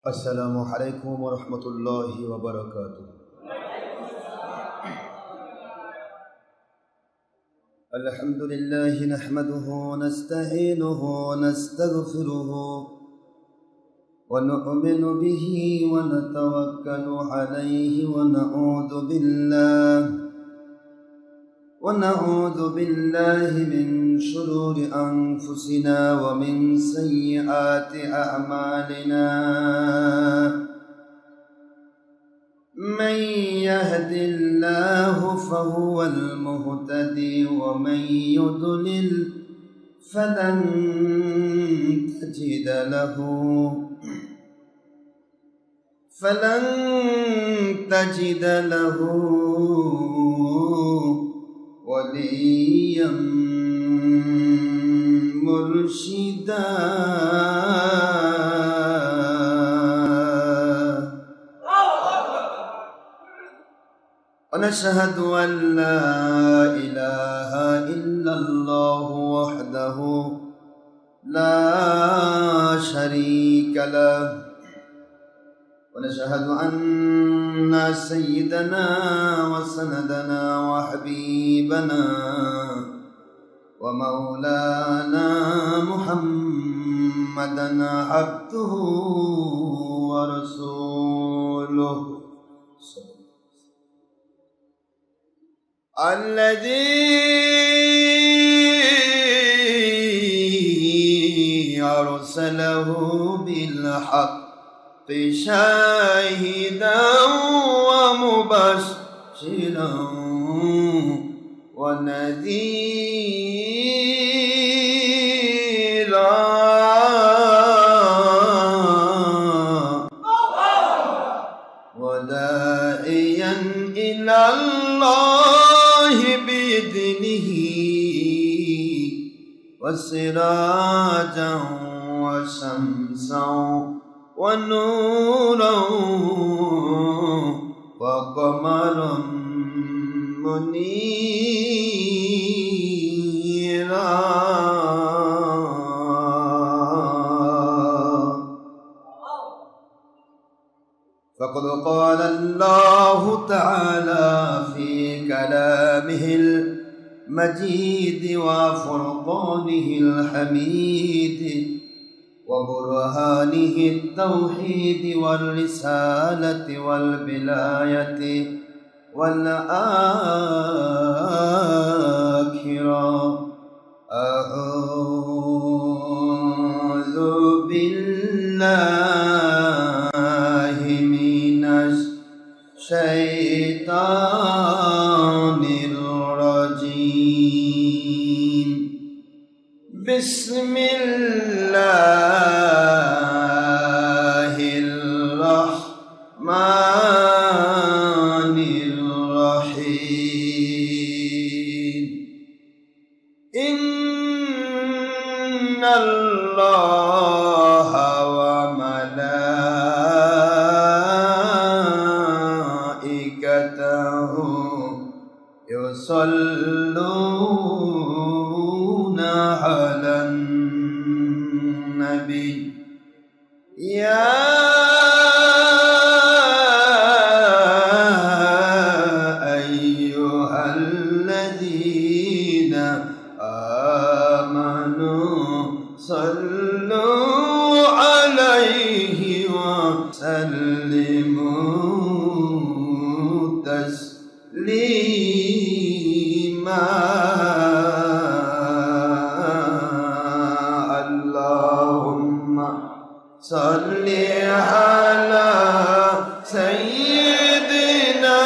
अस्सलामु अलैकुम वरहमतुल्लाहि वबरकातुहू। अल्हम्दुलिल्लाहि नहमदुहु नस्तईनुहु नस्तगफिरुहु व नु'मिनु बिही व नतवक्कलु अलैहि व नऊज़ु बिल्लाहि मिन शुरूरि अनफुसिना व मिन सय्यिआति अअमालिना। मन यहदिल्लाहु फहुवल मुहतदी व मन युद्लिल फलन तजिद लहू वलिय्यन मुर्शिदा। ونشهد أن لا إله إلا الله وحده لا شريك له ونشهد أن سيدنا وسندنا وحبيبنا ومولانا محمدا عبده ورسوله الذي أرسله بالحق شاهدا ومبشرا ونذيرا وداعيا إلى الله بإذنه وسراجا وشمسا ونورا وقمرا منيرا. فقد قال الله تعالى في كلامه المجيد وفرقانه الحميد وبرهانه التوحيد والرسالة والبلاية والآخرة. أعوذ بالله من الشيطان الرجيم. بسم الله الرحمن الرحيم. إن الله وملائكته يصلون على النبي يا أيها الذين آمنوا صلوا عليه وسلموا تسليما. اللهم صل على سيدنا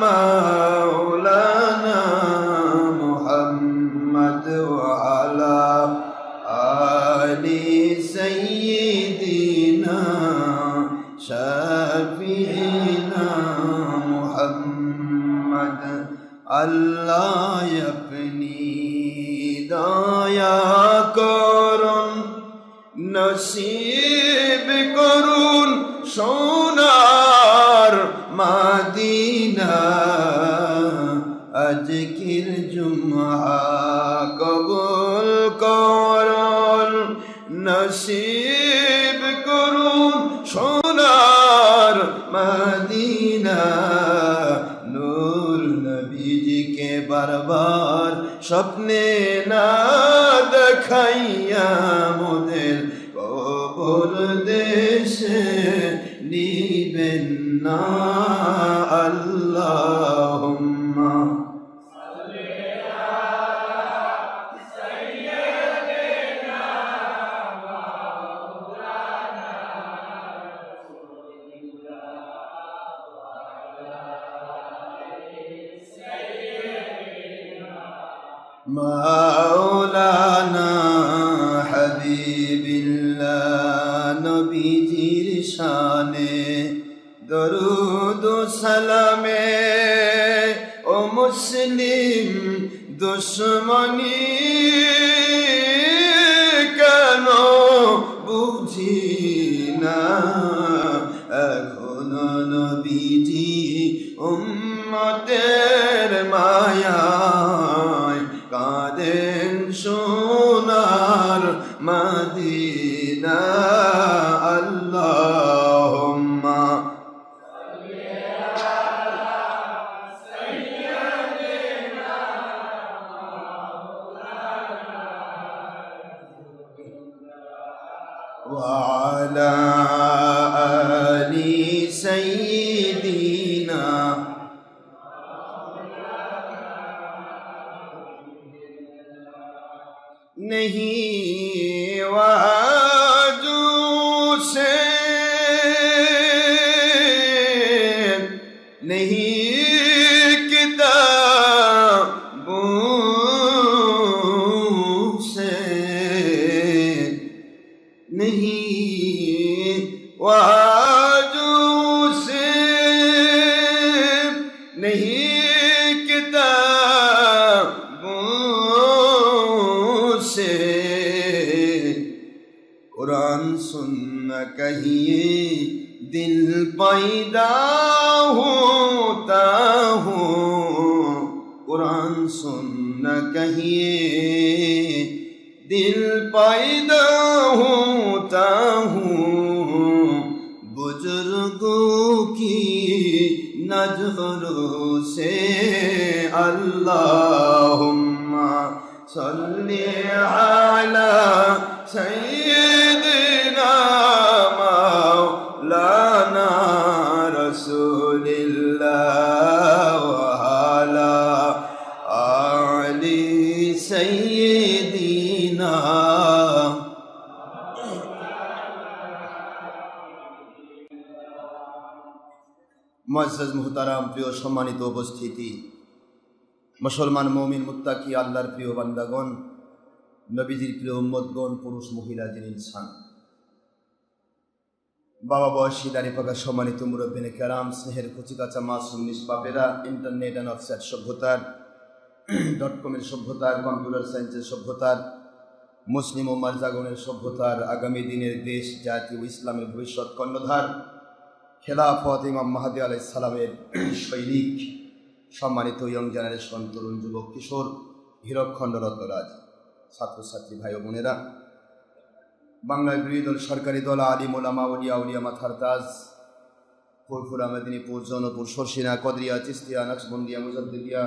مولانا محمد وعلى آل سيدنا شفيعنا محمد. আল্লাহ আপনি দয়া করুন নসিব করুন সোনার মদিনা। আজকের জুমআ কবুল করুন নসিব করুন স্বপ্নে না দেখাইয়া মোদের কবর দেশে নিবেন না আল্লাহুম্মা মাওলানা হাবিবিল্লাহ নবীজির শানে দরুদ ও সালামে ও মুসলিম দুশ্মনী কেন বুঝি না এখনো নবীজি উম্মতের মায়ায় কাঁদেন সোনার মদিনা আল্লাহুম্মা ওয়া আলা আলি সাইয়্যিদিনা नहीं वाजू से नहीं किताबों से नहीं वाजू से नहीं किताबों से कुरान सुनना कहिए दिल पैदा होता हो कुरान सुनना कहिए दिल पैदा होता हूँ बुजुर्गों की नजरों से अल्लाहुम्मा सल्ली अला सय्यिदिना मौलाना रसूलिल्लाह व अला आलि सय्यिदिना মুআজ্জাজ মুহতারাম প্রিয় সম্মানিত উপস্থিতি মুসলমান মুমিন মুত্তাকি আল্লাহর প্রিয় বান্দাগণ নবীজির প্রিয় উম্মতগণ পুরুষ মহিলা যিনি ইনসান বাবা বয়সী দাড়ি পাকা সম্মানিত মুরব্বিনে কেরাম স্নেহের কচিকাচা মাসুম নিষ্পাপেরা ইন্টারনেট অ্যান্ড অফসাইট সভ্যতার .com-এর সভ্যতার কম্পিউটার সায়েন্সের সভ্যতার মুসলিম ও মার্জাগণের সভ্যতার আগামী দিনের দেশ জাতি ও ইসলামের ভবিষ্যৎ কর্ণধার খেলাফত ইমাম মাহদী আলাইহিস সালামের সৈনিক সম্মানিত ইয়ং জেনারেশন তরুণ যুবক কিশোর হীরকখণ্ড রত্নরাজ ছাত্রছাত্রী ভাই ও বোনেরা বাংলার বিরোধী দল সরকারি দল আলিম ওলামা উলিয়া উলিয়া মাথার তাজ ফুরফুরা মেদিনীপুর জৌনপুর শর্ষিনা কদরিয়া চিস্তিয়া নকশবন্দিয়া মুজাদ্দিদিয়া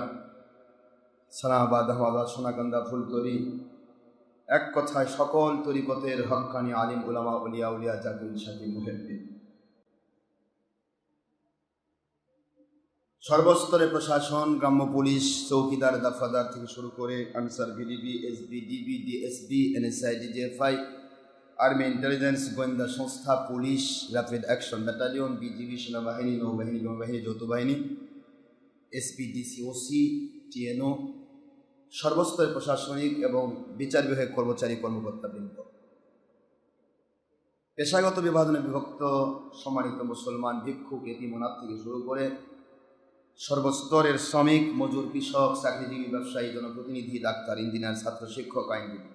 সালাহাবাদ আহমাবাদ সোনাকান্দা ফুলতলি এক কথায় সকল তরিকতের হক্কানি আলিম ওলামা উলিয়া উলিয়া জাকির শাকির মুহিব্বিন সর্বস্তরে প্রশাসন গ্রাম্য পুলিশ চৌকিদার দফাদার থেকে শুরু করে answer VDB SB DB DSB NSI DGFI army intelligence গোয়েন্দা সংস্থা police rapid action battalion BGB সেনাবাহিনী নৌবাহিনী বিমানবাহিনী যৌথ বাহিনী এসপিডিসি ওসি টিএনও সর্বস্তরের প্রশাসনিক এবং বিচার বিভাগের কর্মচারী কর্মকর্তাবৃন্দ পেশাগত বিভাজনে বিভক্ত সম্মানিত মুসলমান ভিক্ষুক এতিম অনাথ থেকে শুরু করে সর্বস্তরের শ্রমিক মজুর কৃষক চাকরিজীবী ব্যবসায়ী জনপ্রতিনিধি ডাক্তার ইঞ্জিনিয়ার ছাত্র শিক্ষক আইনজীবী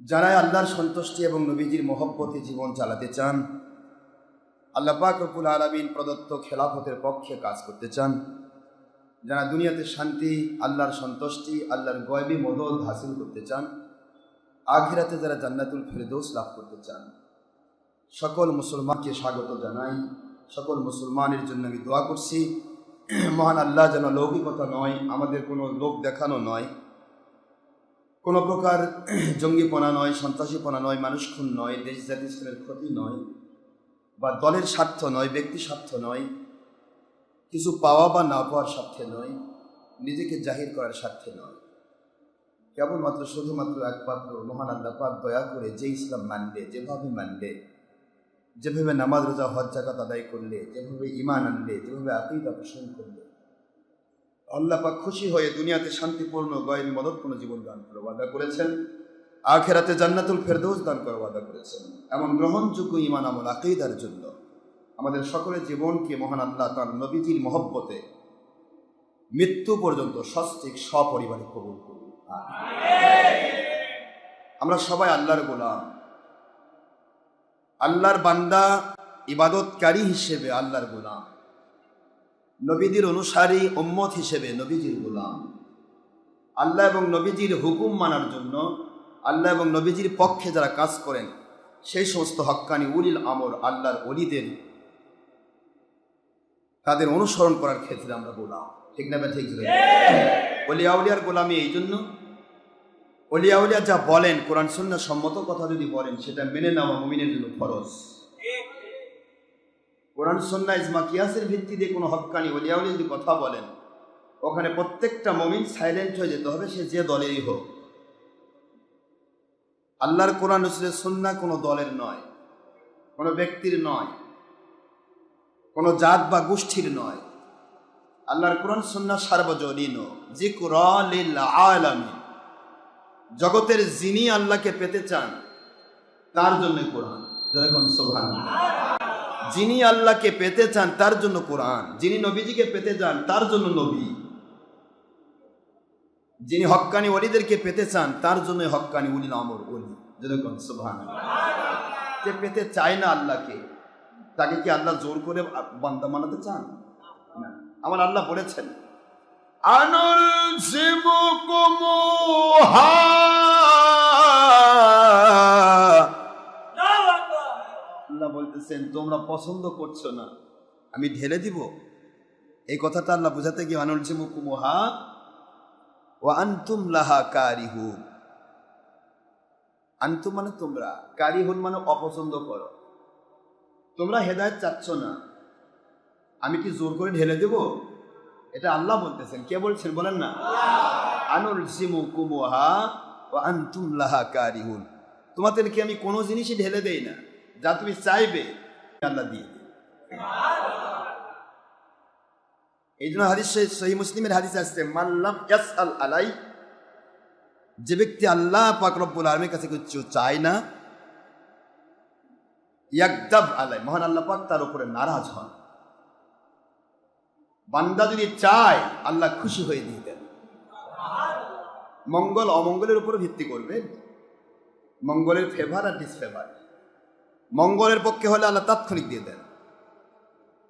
যারা আল্লাহর সন্তুষ্টি এবং নবীজির মহব্বতে জীবন চালাতে চান আল্লাহ পাক রব্বুল আলামিন প্রদত্ত খেলাফতের পক্ষে কাজ করতে চান যারা দুনিয়াতে শান্তি আল্লাহর সন্তুষ্টি আল্লাহর গয়বী মদদ হাসিল করতে চান আখিরাতে যারা জান্নাতুল ফেরদৌস লাভ করতে চান সকল মুসলমানকে স্বাগত জানাই সকল মুসলমানের জন্য আমি দোয়া করছি মহান আল্লাহ যেন লৌকিকতা নয়, আমাদের কোনো লোক দেখানো নয়, কোনো প্রকার জঙ্গিপনা নয়, সন্ত্রাসীপনা নয়, মানুষ খুন নয়, দেশ জাতির ক্ষতি নয়, বা দলের স্বার্থ নয়, ব্যক্তি স্বার্থ নয়, কিছু পাওয়া বা না পাওয়ার স্বার্থে নয়, নিজেকে জাহির করার স্বার্থে নয়, কেবলমাত্র শুধুমাত্র একমাত্র মহান আল্লাহ পাক দয়া করে যে ইসলাম মানলে, যেভাবে মানলে, যেভাবে নামাজ রোজা হজ জাকাত আদায় করলে, যেভাবে ঈমান আনলে, যেভাবে আকীদা পোষণ করলে আল্লাহ পাক খুশি হয়ে দুনিয়াতে শান্তিপূর্ণ গয়র মদতপূর্ণ জীবন দান করে ওয়াদা করেছেন, আখিরাতে জান্নাতুল ফেরদৌস দান করে ওয়াদা করেছেন। এমন গ্রহণযোগ্য ঈমান আমল আকীদার জন্য আমাদের সকলের জীবনকে মহান আল্লাহ তার নবীজির মহব্বতে মৃত্যু পর্যন্ত সস্ত্রীক সপরিবারে কবুল করুন। আমরা সবাই আল্লাহর গোলাম, আল্লাহর বান্দা, ইবাদতকারী হিসেবে আল্লাহর গোলাম, নবীজির অনুসারী উম্মত হিসেবে নবীজির গোলাম। আল্লাহ এবং নবীজির হুকুম মানার জন্য, আল্লাহ এবং নবীজির পক্ষে যারা কাজ করেন সেই সমস্ত হক্কানি উলিল আমর আল্লাহর ওলিদের তাদের অনুসরণ করার ক্ষেত্রে আমরা গোলাম। ঠিক না? ঠিক। ওলিয়া উলিয়ার গোলামি এই জন্য, ওলিয়া উলিয়া যা বলেন কোরআন সুন্নাহ সম্মত কথা যদি বলেন সেটা মেনে নেওয়া মুমিনের জন্য ফরজ। কোরআন সুন্নাহ ইজমা কিয়াসের ভিত্তিতে কোনো হক্কানি ওলিয়া উলিয়া যদি কথা বলেন, ওখানে প্রত্যেকটা মুমিন সাইলেন্ট হয়ে যেতে হবে, সে যে দলেরই হোক। আল্লাহর কোরআন রাসূলের সুন্নাহ কোনো দলের নয়, কোনো ব্যক্তির নয়, কোনো জাত বা গোষ্ঠীর নয়। আল্লাহর কোরআন সুন্নাহ সার্বজনীন, যিকরা লিল আলামিন। জগতের যিনি আল্লাহকে পেতে চান তার জন্য কোরআন। যেরকম সুবহানাল্লাহ। যিনি আল্লাহকে পেতে চান তার জন্য কোরআন, যিনি নবীজিকে পেতে চান তার জন্য নবী, যিনি হক্কানি ওলিদেরকে পেতে চান তার জন্য হক্কানি উলিল আমর ওলি। যেরকম সুবহানাল্লাহ। যে পেতে চায় না আল্লাহকে, তাকে কি আল্লাহ জোর করে বান্দা বানাতে চান? না। আমার আল্লাহ বলেছেন, আল্লাহ বলতেছেন তোমরা পছন্দ করছো না, আমি ঢেলে দিব। এই কথাটা আল্লাহ বুঝাতে গিয়ে আনুলজিমুকুমুহা ওয়া আনতুম লাহা কারিহুন। আনতুম মানে তোমরা, কারিহুন মানে অপছন্দ করো। তোমরা হেদায়েত চাচ্ছ না, আমি কি জোর করে ঢেলে দেব? এটা আল্লাহ বলতেছেন। কে বলছেন বলেন না? আনুলজিমুকুমুহা ওয়া আনতুম লাহা কারিহুন। তোমাদেরকে আমি কোনো জিনিসই ঢেলে দেই না, যা তুমি চাইবে আল্লাহ দিয়ে দেয়। এই জন্য হাদিস, সহিহ মুসলিমের হাদিস আসছে, মান লাম ইয়াসআল আলাই, যে ব্যক্তি আল্লাহ পাক রব্বুল আলামিনের কাছে কিছু চায় না, ইয়াগদাব আলাই, মহান আল্লাহ পাক তার উপরে নারাজ হন। বান্দা যদি চায় আল্লাহ খুশি হয়ে দিয়ে দেন। মঙ্গল অমঙ্গলের উপর ভিত্তি করবে, মঙ্গলের ফেভার আর ডিসফেভার। মঙ্গলের পক্ষে হলে আল্লাহ তাৎক্ষণিক দিয়ে দেন,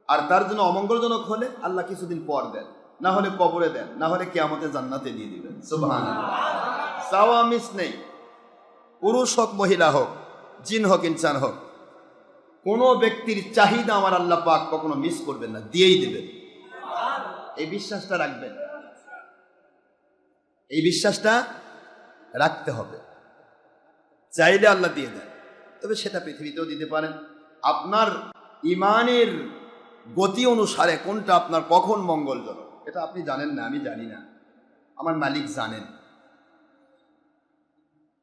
আর তার জন্য অমঙ্গলজনক হলে আল্লাহ কিছুদিন পর দেন, না হলে কবরে দেন, না হলে কিয়ামতে জান্নাতে দিয়ে দিবেন। সুবহানাল্লাহ। চাওয়া মিস নেই, পুরুষ হোক মহিলা হোক, জিন হোক ইনসান হোক, কোনো ব্যক্তির চাহিদা আমার আল্লাহ পাক কখনো মিস করবেন না, দিয়েই দেবেন। এই বিশ্বাসটা রাখবেন, এই বিশ্বাসটা রাখতে হবে। চাইলে আল্লাহ দিয়ে দেন, তবে সেটা পৃথিবীতেও দিতে পারেন। আপনার ইমানের গতি অনুসারে কোনটা আপনার কখন মঙ্গলজনক এটা আপনি জানেন না, আমি জানি না, আমার মালিক জানেন।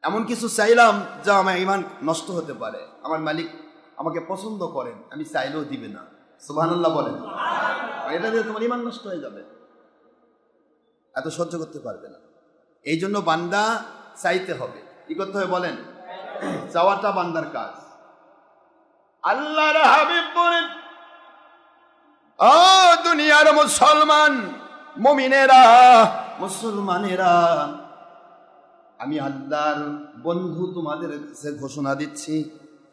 এমন কিছু চাইলাম যা আমার ইমান নষ্ট হতে পারে, আমার মালিক আমাকে পছন্দ করেন, আমি চাইলেও দিবে না। সুবহানাল্লাহ বলেন। এটা দিয়ে তোমার ইমান নষ্ট হয়ে যাবে, এত সহ্য করতে পারবে না। এই জন্য বান্দা চাইতে হবে। কি করতে হবে বলেন? চাওয়াটা বান্দার কাজ। আল্লাহর হাবিব বলেন, ও দুনিয়ার মুসলমান, মুমিনেরা, মুসলমানেরা, আমি আল্লাহর বন্ধু তোমাদের কাছে ঘোষণা দিচ্ছি,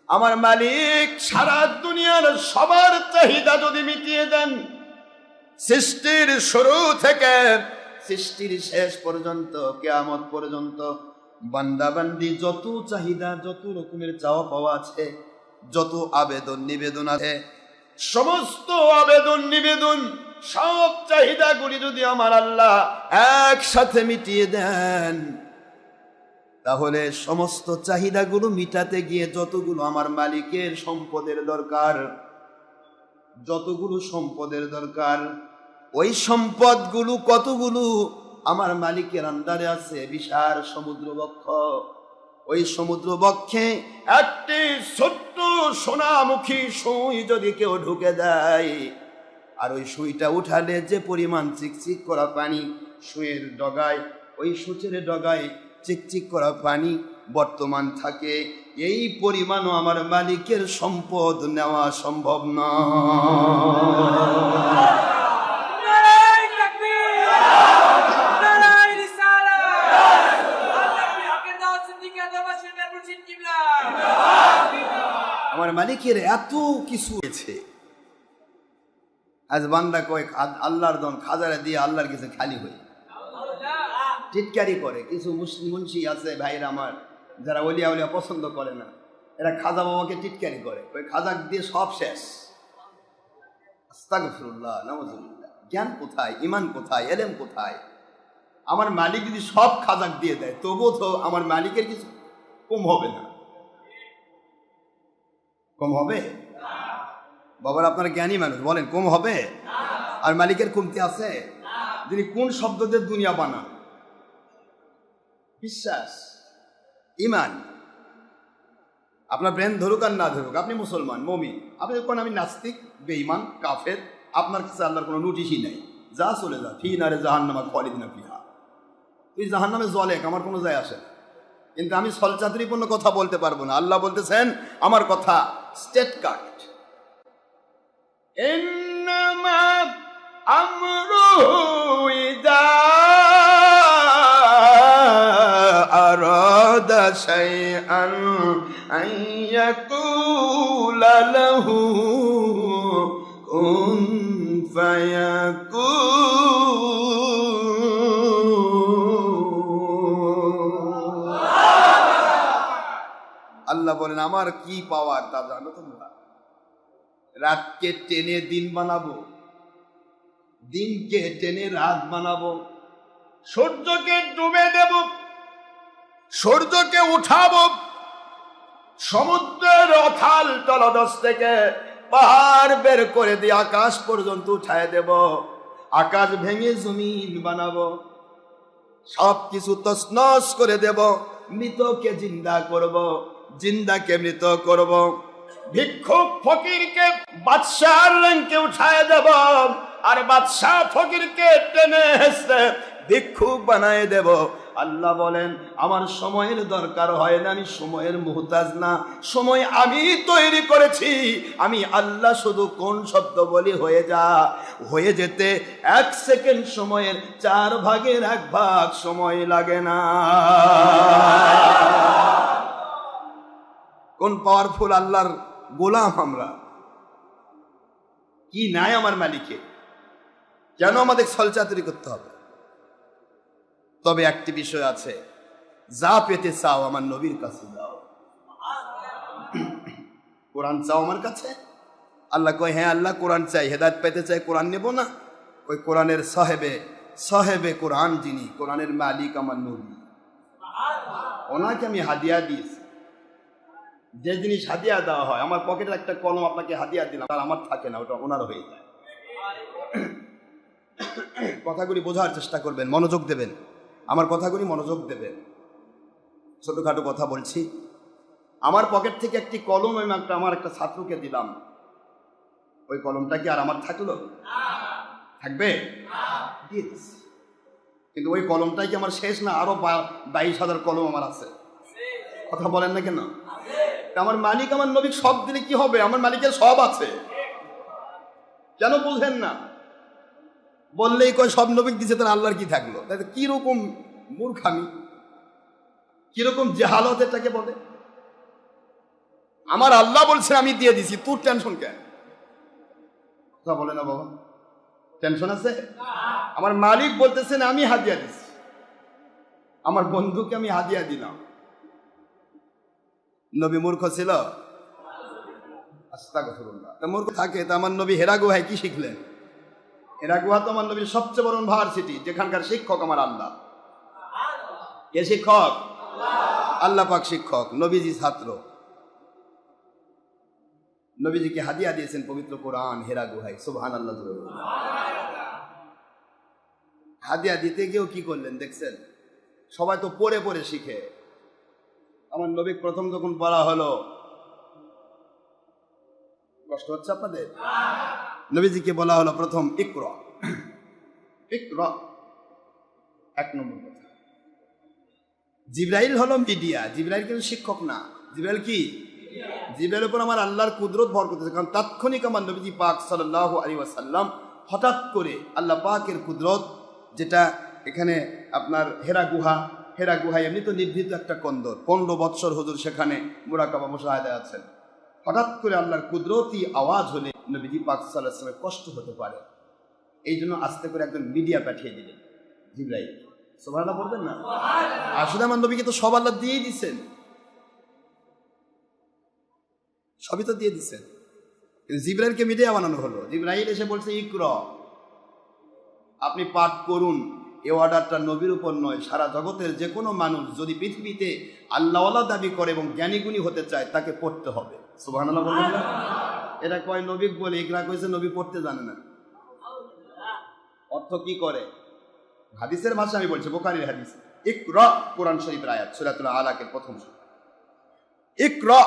আমার মালিক সারা দুনিয়ার সবার চাহিদা যদি মিটিয়ে দেন, সৃষ্টির শুরু থেকে সৃষ্টির শেষ পর্যন্ত, কিয়ামত পর্যন্ত, বান্দাবান্দি যত চাহিদা, যত রকমের চাওয়া পাওয়া আছে, যত আবেদন নিবেদন আছে, সমস্ত আবেদন নিবেদন সব চাহিদাগুলি যদি আমার আল্লাহ একসাথে মিটিয়ে দেন, তাহলে সমস্ত চাহিদাগুলো মিটাতে গিয়ে যতগুলো আমার মালিকের সম্পদের দরকার, যতগুলো সম্পদের দরকার, ওই সম্পদগুলো কতগুলো আমার মালিকের আন্ডারে আছে? বিশাল সমুদ্রবক্ষ। ওই সমুদ্রবক্ষে একটি ছোট্ট সোনামুখী সুই যদি কেউ ঢুকে দেয়, আর ওই সুইটা উঠালে যে পরিমাণ চিকচিক করা পানি সুইয়ের ডগায়, ওই সূচের ডগায় চিকচিক করা পানি বর্তমান থাকে, এই পরিমাণও আমার মালিকের সম্পদ নেওয়া সম্ভব না। আমার মালিকের এত কিছু আছে। আজ বান্দা কয় আল্লাহর দন খাজারে দিয়ে আল্লাহর কাছে খালি হয়ে টিটকারি করে। কিছু মুসলিম মুন্সি আছে ভাইরা আমার, যারা ওলিয়া উলিয়া পছন্দ করে না, এরা খাজা বাবাকে টিটকারি করে, ওই খাজা দিয়ে সব শেষ। আস্তাগফিরুল্লাহ, নাউযুবিল্লাহ। জ্ঞান কোথায়, ইমান কোথায়, এলেম কোথায়? আমার মালিক যদি সব খাজাক দিয়ে দেয়, তবুও তো আমার মালিকের কিছু কম হবে না। কম হবে? বাবার আপনারা জ্ঞানী মানুষ, বলেন কম হবে? আর মালিকের কমতি আছে? যিনি কোন শব্দ দিয়ে দুনিয়া বানান? বিশ্বাস, ইমান। আপনার ব্রেন ধরুক আর না ধরুক, আপনি মুসলমান, মুমিন। আপনি কোন আমি নাস্তিক, বেঈমান, কাফের, আপনার কাছে আল্লাহর কোনো নোটিশই নাই। যা চলে যা, ফি নারে জাহান্নামা খালিদিনা ফিহা। তুই জাহান্নামে জলেক, আমার কোনো যায় আসে। কিন্তু আমি ছলচাতুরিপূর্ণ কথা বলতে পারবো না। আল্লাহ বলতেছেন আমার কথা স্টেট কাট। ইন্নামা আমরুহু ইযা আরাদা শাইআন আন ইয়াকুলা লাহু কুন ফায়াকুন। আল্লাহ বলেন আমার কি পাওয়ার তা জানো তোমরা? রাতকে টেনে দিন বানাবো, দিনকে টেনে রাত বানাবো, সূর্যকে ডুবে দেব, সূর্যকে উঠাবো, সমুদ্রের অথাল তলদেশ থেকে পাহাড় বের করে দিয়ে আকাশ পর্যন্ত উঠায় দেব, আকাশ ভেঙে জমিন বানাবো, সব কিছু তছনছ করে দেব, মৃতকে জিন্দা করব, জিন্দাকে মৃত করব, ভিক্ষুক ফকিরকে বাদশার র্যাঙ্কে উঠায় দেব, আর বাদশাহ ফকিরকে টেনে হেসে ভিক্ষুক বানায় দেব। আল্লাহ বলেন আমার সময়ের দরকার হয় না, আমি সময়ের মুহতাজ না, সময় আমি তৈরি করেছি। আমি আল্লাহ শুধু কোন শব্দ বলি হয়ে যা, হয়ে যেতে 1 সেকেন্ড সময়ের 4 ভাগের 1 ভাগ সময় লাগে না। কোন পাওয়ারফুল আল্লাহর গোলাম আমরা। কি নাই আমার মালিকে, কেন আমাদের ছলচাতুরি করতে হবে? তবে একটি বিষয় আছে, যা পেতে চাও আমার নবীর কাছে যাও। কোরআন চাও আমার কাছে? আল্লাহ কয় হ্যাঁ আল্লাহ কোরআন চাই, হেদায়েত পেতে চাই, কোরআন নেব না? ওই কোরআনের সাহেবে কোরআন যিনি, কোরআনের মালিক আমার নবী, ওনাকে আমি হাদিয়া দিয়েছি। যে জিনিস হাদিয়া দেওয়া হয়, আমার পকেটের একটা কলম আপনাকে হাদিয়া দিলাম, আর আমার থাকে না, ওটা ওনার হয়ে যায়। কথাগুলি বোঝার চেষ্টা করবেন, মনোযোগ দেবেন, আমার কথাগুলি মনোযোগ দেবেন। ছোটখাটো কথা বলছি। আমার পকেট থেকে একটি কলম আমি আমার একটা ছাত্রকে দিলাম, ওই কলমটা কি আর আমার থাকলো? থাকবে? কিন্তু ওই কলমটাই কি আমার শেষ না? আরো 22,000 কলম আমার আছে। কথা বলেন না কেন? আমার মালিক আমার নবী সব দিলে কি হবে? আমার মালিকের সব আছে, কেন বুঝেন না? বললেই কয় সব নবী দিছে, তার আল্লাহর কি থাকলো? কিরকম মূর্খামি, কিরকম জাহালত এটাকে বলে। আমার আল্লাহ বলছে আমি দিয়ে দিছি, তোর টেনশন কেন? কথা বলে না বাবা, টেনশন আছে? আমার মালিক বলতেছেন আমি হাদিয়া দিছি, আমার বন্ধুকে আমি হাদিয়া দিলাম। নবী মূর্খ ছিল? আস্তাগফিরুল্লাহ। তা মূর্খ থাকে তা আমার নবী হেরা গুহায় কি শিখলেন? হেরা গুহা তো আমার নবীর সবচেয়ে বড় ইউনিভার্সিটি, যেখানকার শিক্ষক আমার আল্লাহ। কে শিক্ষক? আল্লাহ পাক শিক্ষক, নবীজি ছাত্র। নবীজিকে হাদিয়া দিয়েছেন পবিত্র কোরআন হেরা গুহায়। সুবহানাল্লাহ। হাদিয়া দিতে গিয়েও কি করলেন দেখছেন? সবাই তো পড়ে পড়ে শিখে। আমার নবী প্রথম যখন বলা হলো, কষ্ট হচ্ছে আপনাদের? নবীজিকে বলা হলো প্রথম ইকরা, ইকরা, এক নম্বর কথা। জিবরাইল হলো মিডিয়া, জিবরাইল কিন্তু শিক্ষক না। জিবরাইল কি? জিবরাইলের উপর আমার আল্লাহর কুদরত ভর করতেছে, কারণ তাৎক্ষণিক আমার নবীজি পাক সাল্লাল্লাহু আলাইহি ওয়াসাল্লাম হঠাৎ করে আল্লাহ পাকের কুদরত, যেটা এখানে আপনার হেরা গুহা, হেরা গুহায় এমনি তো নিভৃত একটা কন্দর, 15 বৎসর হুজুর সেখানে মুরাকাবা মুশাহাদায় আছেন। হঠাৎ করে আল্লাহর কুদরতি আওয়াজ হলে নবীজি পাক সাল্লাল্লাহু আলাইহি ওয়াসাল্লামের কষ্ট হতে পারে, এই জন্য আস্তে করে একজন মিডিয়া পাঠিয়ে দিলেন, জিবরাইল। সুবহানাল্লাহ বলবেন না? আসলে আমার নবীকে তো সব আল্লাহ দিয়ে দিচ্ছেন, সবই তো দিয়ে দিচ্ছেন, কিন্তু জিবরাইলকে মিডিয়া বানানো হলো। জিবরাইল এসে বলছে ইকরা, আপনি পাঠ করুন। এই অর্ডারটা নবীর উপর নয়, সারা জগতের যে কোনো মানুষ যদি পৃথিবীতে আল্লাহওয়ালা দাবি করে এবং জ্ঞানীগুণী হতে চায় তাকে পড়তে হবে। সুবহানাল্লাহ বলবেন না? এটা কয় নবী বলে, ইকরা কইছে নবী পড়তে জানে না। অর্থ কি করে? হাদিসের ভাষা আমি বলছি, বুখারীর হাদিস। ইকরা কোরআন শরীফের আয়াত, সূরাতুল আলাকের প্রথম সূরা। ইকরা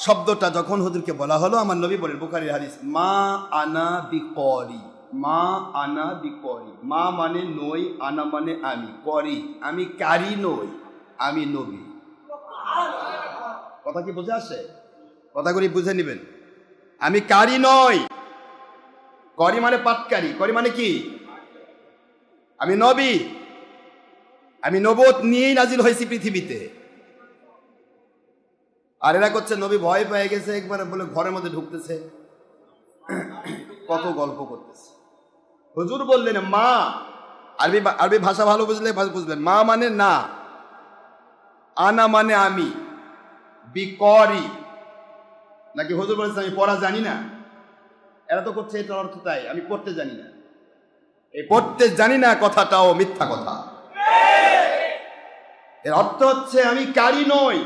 শব্দটা যখন হুজুরকে বলা হলো, আমার নবী বলেন, বুখারীর হাদিস, মা আনা বিকরি, মা আনা বিকরি। মা মানে নই, আনা মানে আমি, করি আমি কারি নই, আমি নবী। কথা কি বুঝে আসে? কথাগুলি বুঝে নিবেন। আমি কারি নই, করি মানে পাটকারি, করি মানে কি? আমি নবী, আমি নবুয়ত নিয়েই নাজিল হয়েছি পৃথিবীতে। আর এরা করছে নবী ভয় পেয়ে গেছে, একবারে বলে ঘরের মধ্যে ঢুকতেছে, কত গল্প করতেছে। হুজুর বললেন মা, আরবি ভাষা ভালো বুঝলেন, মা মানে না, আনা মানে আমি, বিকরি নাকি হুজুর বলেছে আমি পড়া জানি না? এরা তো করছে এটার অর্থ তাই, আমি পড়তে জানি না। এই পড়তে জানি না কথাটাও মিথ্যা কথা। এর অর্থ হচ্ছে আমি কারি নই,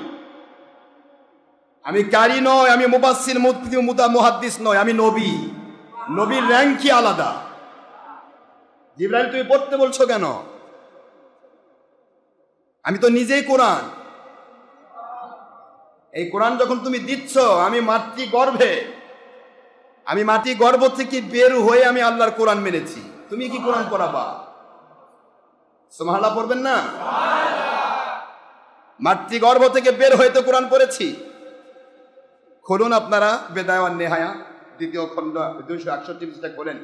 আমি কারি নই, আমি মুফাসসির মুহাদ্দিস নই, আমি নবী। নবীর র্যাঙ্কই আলাদা। জিবরাইল তুমি পড়তে বলছো কেন? আমি তো নিজেই কোরআন। এই কোরআন যখন তুমি দিচ্ছ, আমি মাতৃ গর্ভ থেকে বের হয়ে আমি আল্লাহর কোরআন মেনেছি, তুমি কি কোরআন পড়াবা? সুবহানাল্লাহ পড়বেন না? মাতৃ গর্ভ থেকে বের হয়ে তো কোরআন পড়েছি। খুলুন আপনারা বেদায়া ওয়ান নেহায়া, দ্বিতীয় খণ্ড 261 পৃষ্ঠা খোলেন।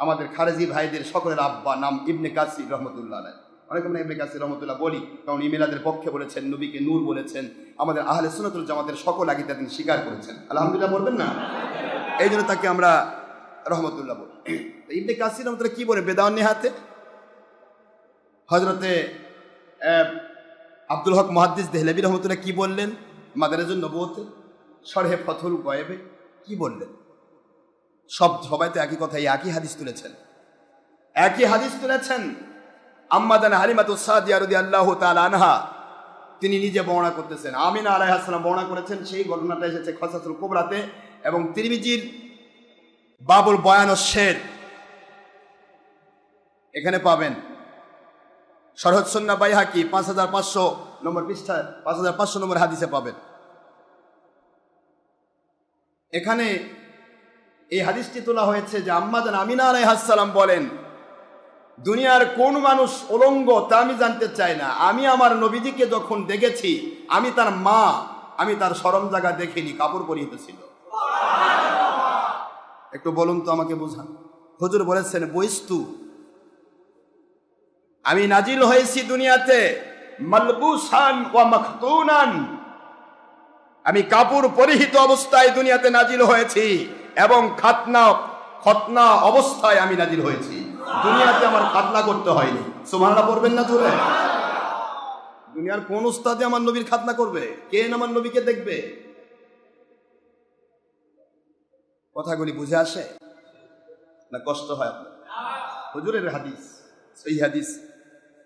আমাদের খারেজি ভাইদের সকলের আব্বা নাম ইবনে কাসির রহমতুল্লাহ আলাইহি। অনেক আমরা ইবনে কাসির রহমতুল্লাহ বলি, কারণ ইমিলাদের পক্ষে বলেছেন, নবীকে নূর বলেছেন। আমাদের আহলে সুন্নাতুল জামাতের সকল আকিদা তিনি স্বীকার করেছেন। আলহামদুলিল্লাহ বলবেন না? এই জন্য তাকে আমরা রহমতুল্লাহ বলি। ইবনে কাসির রহমতুল্লাহ কি বলে বেদায়া ওয়ান নেহাতে? হযরতে আব্দুল হক মুহাদ্দিস দেহলভী রহমতুল্লাহ কি বললেন মাদারিজুন নবুওয়াতে, শরহে ফথুল গয়েবে কি বললেন? সবাই তো একই কথা, একই হাদিস তুলেছেন। আম্মাদান হালিমাতুস সাদিয়া রাদিয়াল্লাহু তাআলা আনহা তিনি নিজে বর্ণনা করতেছেন, আমিনা আলাইহিস সালাম বর্ণনা করেছেন। সেই ঘটনাটা এসেছে খসাসুল কুবরাতে এবং তিরমিজির বাবুল বয়ানুশ শের, এখানে পাবেন। শরহ সুন্নাহ বাইহাকি 5500 নম্বর পৃষ্ঠা, 5500 নম্বর হাদিসে পাবেন। এখানে এই হাদিসটি তোলা হয়েছে যে আম্মাজান আমিনা আলাইহিস সালাম বলেন, দুনিয়ার কোন মানুষ উলঙ্গ তা আমি জানতে চাই না, আমি আমার নবীজিকে যখন দেখেছি, আমি তার মা, আমি তার শরম জায়গা দেখিনি, কাপড় পরিহিত ছিল। একটু বলুন তো, আমাকে বোঝান। হুজুর বলেছেন বইস্তু, আমি নাজিল হয়েছি দুনিয়াতে মালবুসান ওয়া মাখতুনান, আমি কাপড় পরিহিত অবস্থায় দুনিয়াতে নাজিল হয়েছি এবং খতনা অবস্থায় আমি নাজিল হয়েছি। দুনিয়াতে আমার খাতনা করতে হয়নি। সুবহানাল্লাহ পড়বেন না জোরে? দুনিয়ার কোন উস্তাদে আমার নবীর খাতনা করবে? কে আমার নবীকে দেখবে? কথাগুলি বুঝে আসে না কষ্ট হয় আপনার? হুজুরের হাদিস, সেই হাদিস,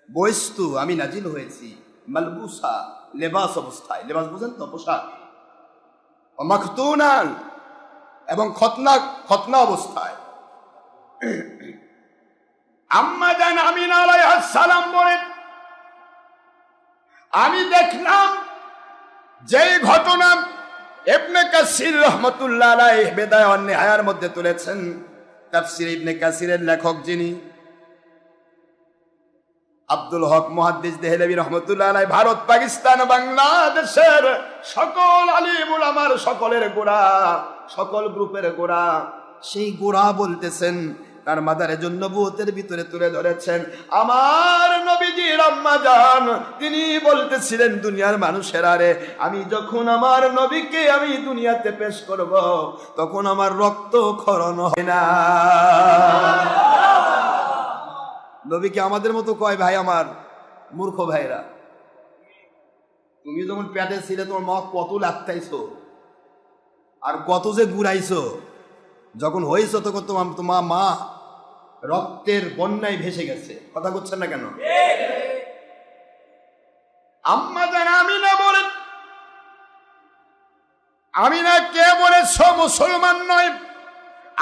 বস্তু আমি নাজিল হয়েছি মালবুসা, লেবাস অবস্থায়, লেবাস বুঝেন তো, পোশাক, মাখতুনান, এবং খতনা অবস্থায়। আম্মা জান আমিনা আলাইহিস সালাম বলেন, আমি দেখলাম যেই ঘটনা ইবনে কাসির রাহমাতুল্লাহ আলাইহি বিদায় ওয়ান নিহায়ার মধ্যে তুলেছেন। তাফসীর ইবনে কাসিরের লেখক যিনি আব্দুল হক মুহাদ্দিস দেহলভী রহমতুল্লাহ আলাইহি, ভারত, পাকিস্তান, বাংলাদেশের সকল আলিম উলামার সকলের গোড়া, সকল গ্রুপের গোড়া, সেই গোড়া বলতেছেন, তার মাদারে নবুয়তের ভিতরে তুলে ধরেছেন আমার নবীজির আম্মা জান, তিনি বলতেছিলেন দুনিয়ার মানুষেরা রে, আমি যখন আমার নবীকে আমি দুনিয়াতে পেশ করব, তখন আমার রক্ত ক্ষরণ হয় না। নবীকে আমাদের মতো কয় ভাই, আমার মূর্খ ভাইরা, তুমি যখন পেটে ছিলে তোমার মা কত লাগতাইছো আর কত যে ঘুরাইছো, যখন হয়েছ তখন তোমার মা রক্তের বন্যায় ভেসে গেছে। কথা বলছেন না কেন? আম্মা জান আমিনা বলেন, আমিনা কে বলেছ মুসলমান নয়,